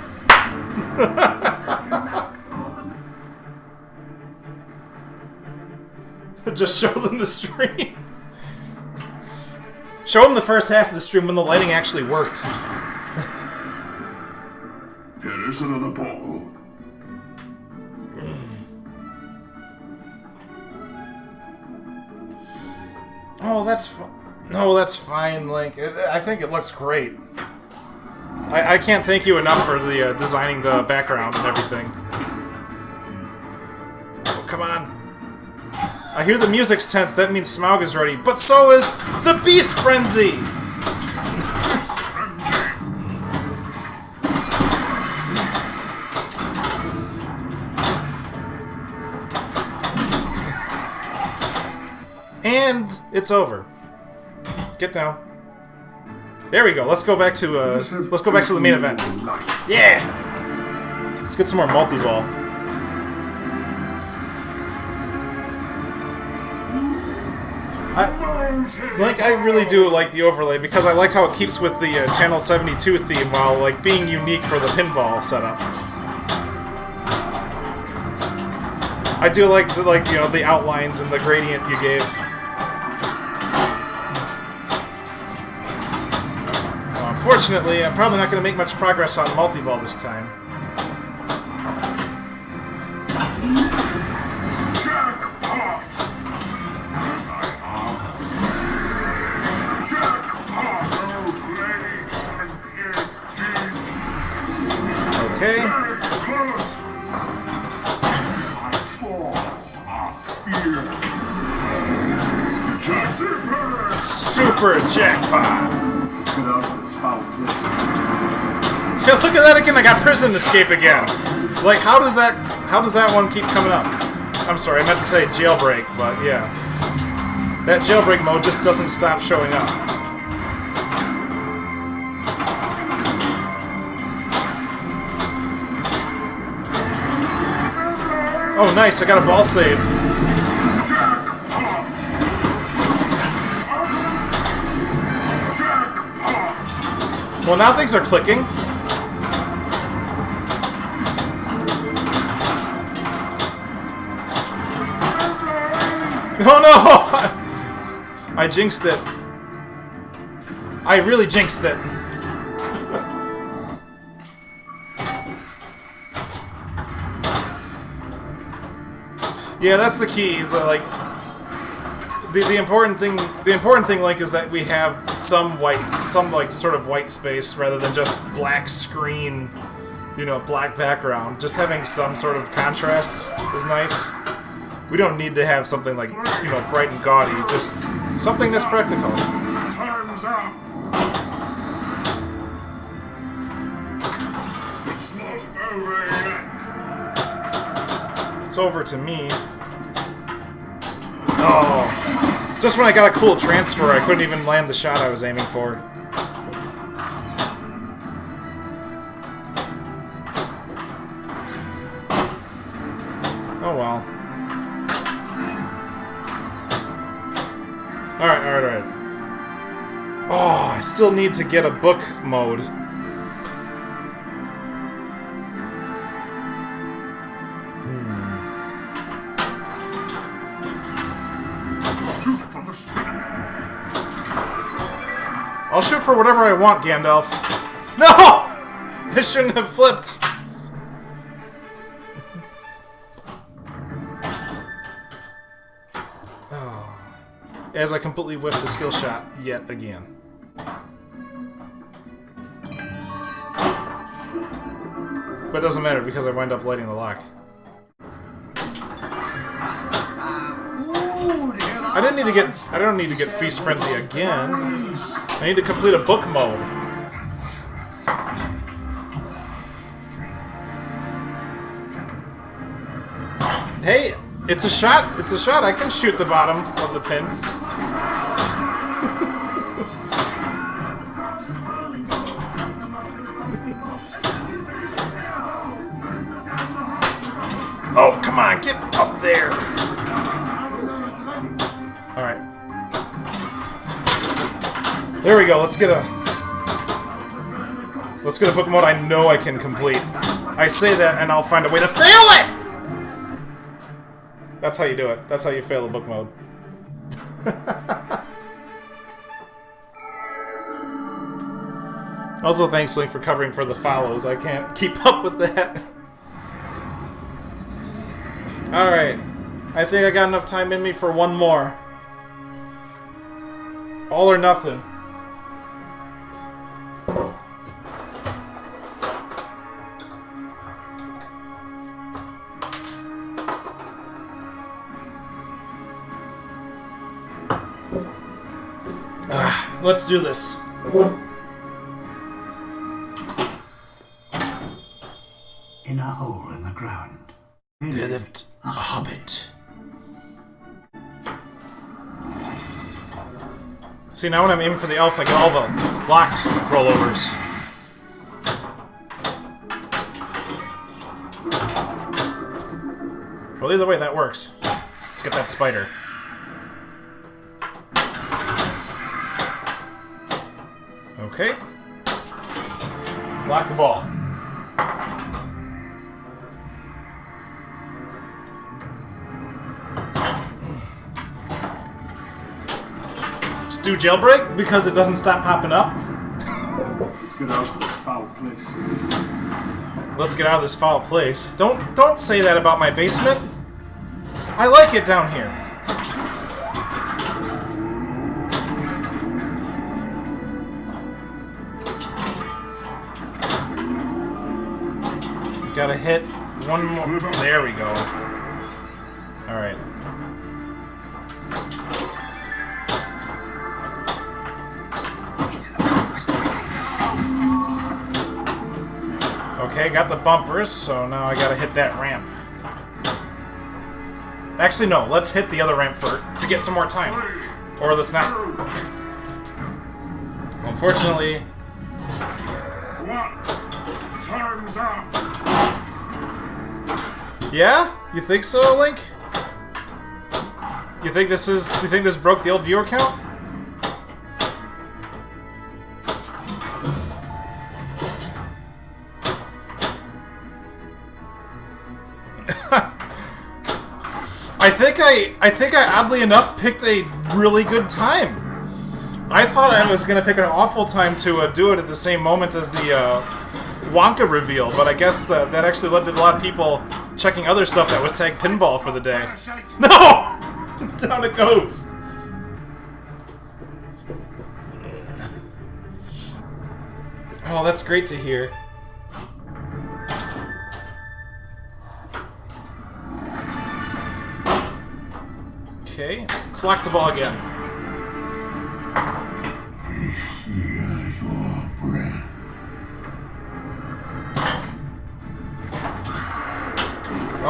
Just show them the stream. Show them the first half of the stream when the lighting actually worked. Here is another ball. Oh, that's no, that's fine. Like, I think it looks great. I can't thank you enough for the designing the background and everything. Oh, come on. I hear the music's tense, that means Smaug is ready. But so is the Beast Frenzy! And it's over. Get down. There we go. Let's go back to the main event. Yeah. Let's get some more multi-ball. I really do like the overlay because I like how it keeps with the Channel 72 theme while like being unique for the pinball setup. I do like the outlines and the gradient you gave. Unfortunately, I'm probably not going to make much progress on multi-ball this time. Okay. Super jackpot! Yeah, look at that again, I got Prison Escape again. Like, how does that one keep coming up? I'm sorry, I meant to say Jailbreak, but yeah. That Jailbreak mode just doesn't stop showing up. Oh, nice, I got a ball save. Well, now things are clicking. Oh no! I jinxed it. I really jinxed it. Yeah, that's the key. Is like the important thing. The important thing, like, is that we have some like sort of white space rather than just black screen, you know, black background. Just having some sort of contrast is nice. We don't need to have something like, you know, bright and gaudy. Just something that's practical. Time's up. It's not over yet. It's over to me. Oh. Just when I got a cool transfer, I couldn't even land the shot I was aiming for. Oh well. Alright. Oh, I still need to get a book mode. I'll shoot for whatever I want, Gandalf. No! I shouldn't have flipped. Oh. As I completely whiffed the skill shot yet again. But it doesn't matter because I wind up lighting the lock. I don't need to get Feast Frenzy again. I need to complete a book mode. Hey, it's a shot. It's a shot. I can shoot the bottom of the pin. Oh, come on, get up there. Alright. There we go, let's get a book mode I know I can complete. I say that and I'll find a way to fail it! That's how you do it. That's how you fail a book mode. Also, thanks, Link, for covering for the follows. I can't keep up with that. Alright. I think I got enough time in me for one more. All or nothing. Let's do this. In a hole in the ground, there lived a hobbit. See, now when I'm aiming for the elf, I get all the locked rollovers. Well, either way, that works. Let's get that spider. Okay. Block the ball. Just do jailbreak because it doesn't stop popping up. Let's get out of this foul place. Let's get out of this foul place. Don't say that about my basement. I like it down here. Gotta hit one more. There we go. Alright. Okay, got the bumpers, so now I gotta hit that ramp. Actually, no, let's hit the other ramp to get some more time. Or let's not. Unfortunately. What? Time's up. Yeah? You think so, Link? You think this broke the old viewer count? I think I oddly enough picked a really good time. I thought I was gonna pick an awful time to do it at the same moment as the Wonka reveal, but I guess that actually led to a lot of people checking other stuff that was tagged pinball for the day. No! Down it goes. Oh, that's great to hear. Okay, let's lock the ball again.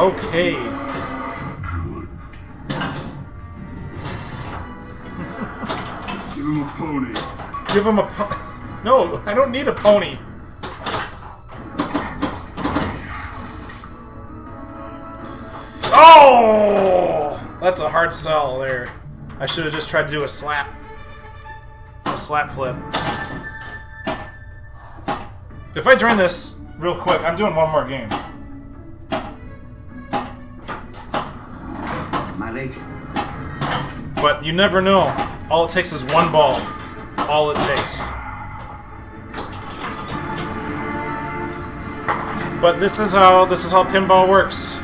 Okay. pony. Give him a No, I don't need a pony. Oh! That's a hard sell there. I should have just tried to do a slap. A slap flip. If I join this real quick, I'm doing one more game. My lady. But you never know. All it takes is one ball. All it takes. But this is how pinball works.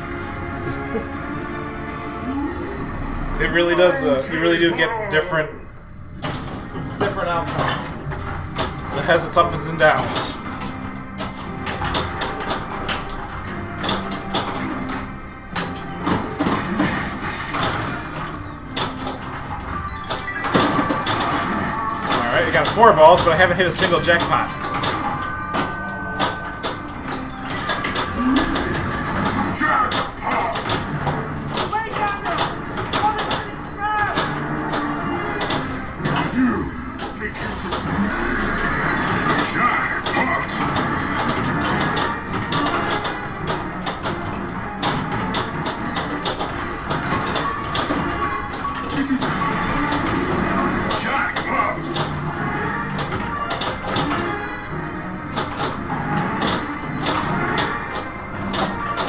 It really does. You really do get different outcomes. It has its ups and downs. All right, I got 4 balls, but I haven't hit a single jackpot.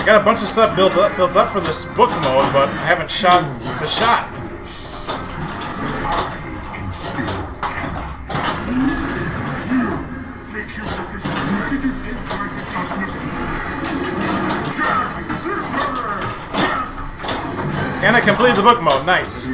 I got a bunch of stuff built up for this book mode, but I haven't shot the shot. And I completed the book mode. Nice.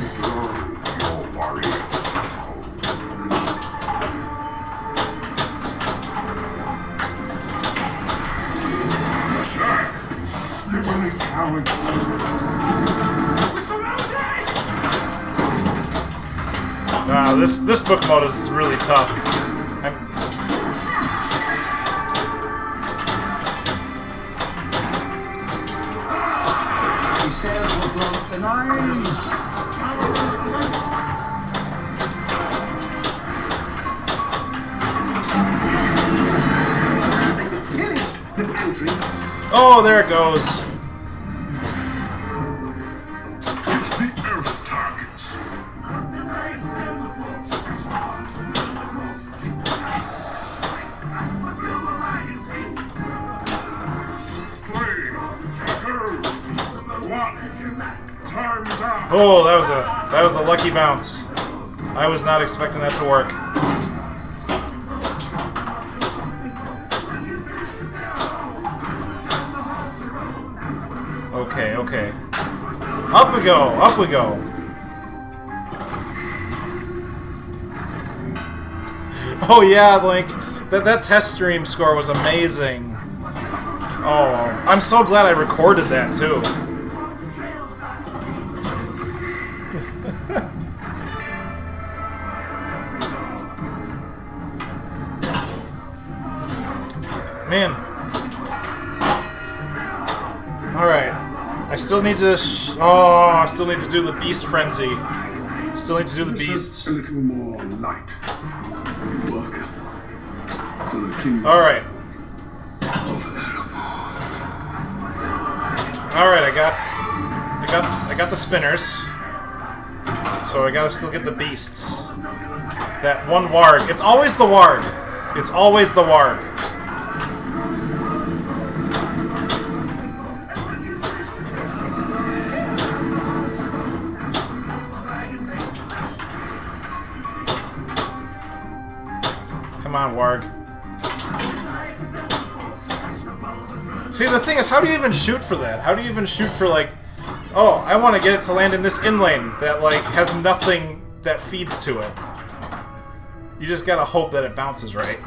This book mode is really tough. He says we'll blow up the knives. Oh, there it goes. The Earth targets. Oh, that was a lucky bounce. I was not expecting that to work. Okay, okay. Up we go, up we go. Oh yeah, Link. That test stream score was amazing. Oh, I'm so glad I recorded that too. Man. Alright. I still need to... I still need to do the Beast Frenzy. Still need to do the Beasts. A little more light. Welcome to the kingdom. Alright. Alright, I got the spinners. So I gotta still get the beasts. That one warg. It's always the warg. It's always the warg. Come on, warg. See, the thing is, how do you even shoot for that? How do you even shoot for, like, oh, I want to get it to land in this in-lane that, like, has nothing that feeds to it. You just gotta hope that it bounces right.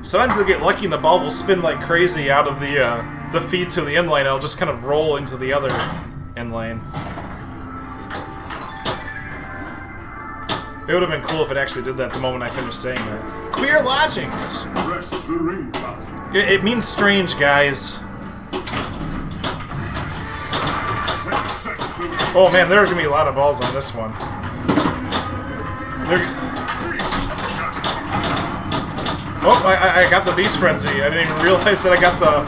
Sometimes you'll get lucky and the ball will spin like crazy out of the feed to the in-lane. It'll just kind of roll into the other in-lane. It would have been cool if it actually did that the moment I finished saying that. Queer lodgings! Press the ring button. It means strange, guys. Oh man, there's gonna be a lot of balls on this one. Oh, I got the Beast Frenzy. I didn't even realize that I got the...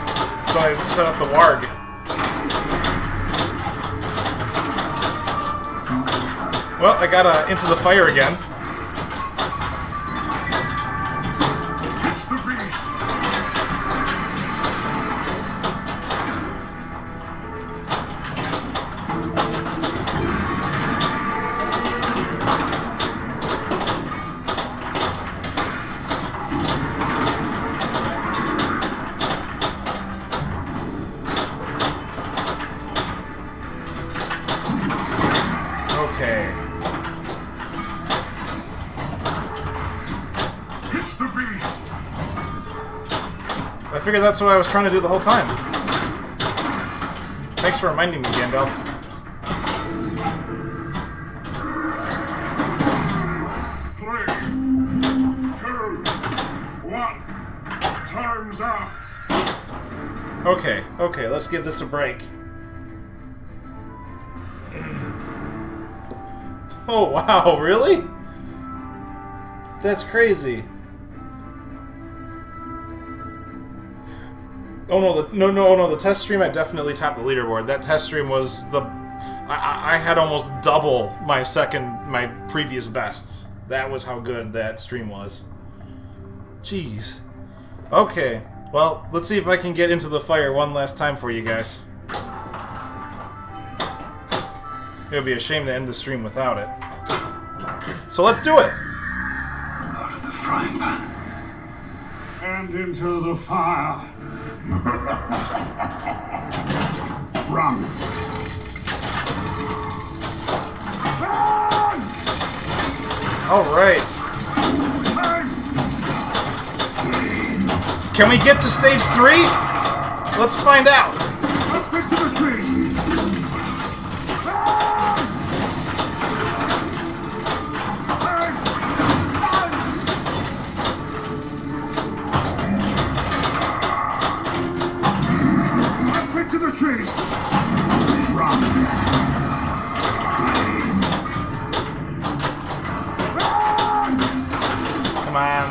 that I set up the Warg. Well, I got into the fire again. Okay. I figured that's what I was trying to do the whole time. Thanks for reminding me, Gandalf. 3, 2, 1. Time's up. Okay, let's give this a break. Oh wow, really? That's crazy. Oh no, the test stream I definitely topped the leaderboard. That test stream was the... I had almost double my previous best. That was how good that stream was. Jeez. Okay, well, let's see if I can get into the fire one last time for you guys. It would be a shame to end the stream without it. So let's do it! Out of the frying pan. And into the fire. Run. Alright. Can we get to stage 3? Let's find out. Up into the trees. Up into the trees. Run. Come on.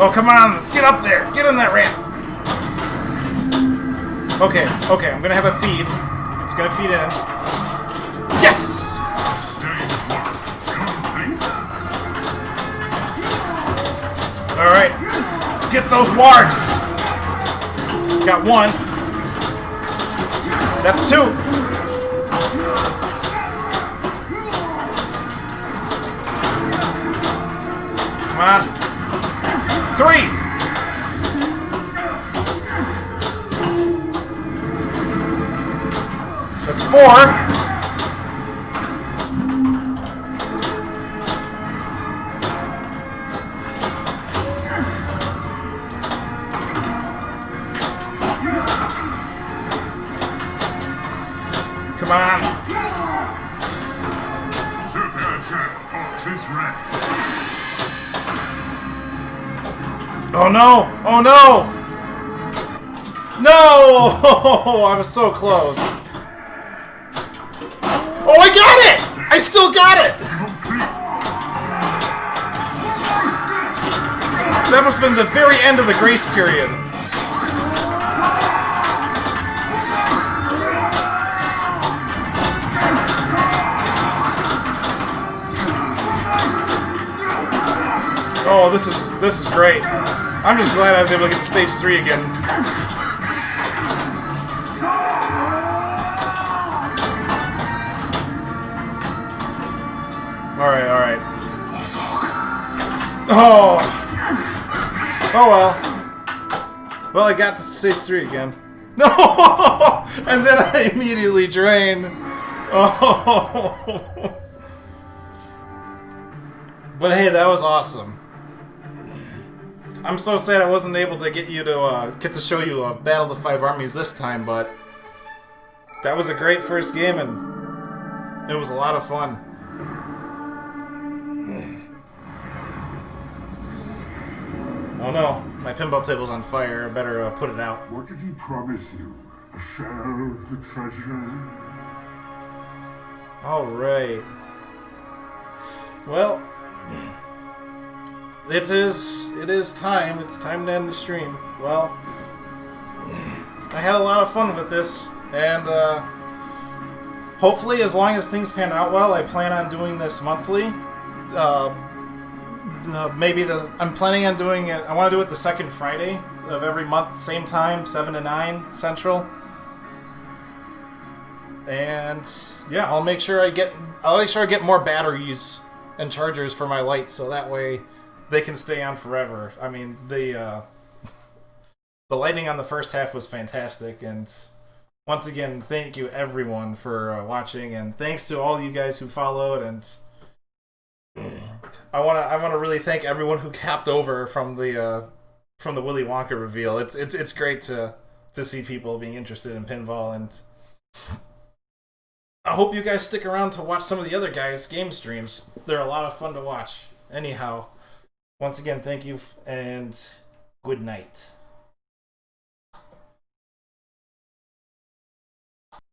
Oh, come on, let's get up there. Get on that ramp. Okay, I'm gonna have a feed. It's gonna feed in. Yes! Alright. Get those wargs! Got one. That's 2. Come on. 3! That's 4. Come on. Oh no! Oh no! No! I was so close. Oh, I got it! I still got it! That must have been the very end of the grace period. Oh, this is great. I'm just glad I was able to get to stage 3 again. Alright. Oh! Oh well. Well, I got to stage 3 again. No! And then I immediately drain. Oh! But hey, that was awesome. I'm so sad I wasn't able to get to show you Battle of the Five Armies this time, but that was a great first game and it was a lot of fun. Oh no, my pinball table's on fire. I better put it out. What did he promise you? A share of the treasure? All right. Well, it is time. It's time to end the stream. Well, I had a lot of fun with this, and hopefully, as long as things pan out well, I plan on doing this monthly. I'm planning on doing it. I want to do it the second Friday of every month, same time, 7 to 9 Central. And yeah, I'll make sure I get more batteries and chargers for my lights, so that way they can stay on forever. I mean, the lighting on the first half was fantastic, and once again, thank you everyone for watching, and thanks to all you guys who followed. And I want to really thank everyone who capped over from the Willy Wonka reveal. It's great to see people being interested in pinball, and I hope you guys stick around to watch some of the other guys' game streams. They're a lot of fun to watch. Anyhow, once again, thank you and good night.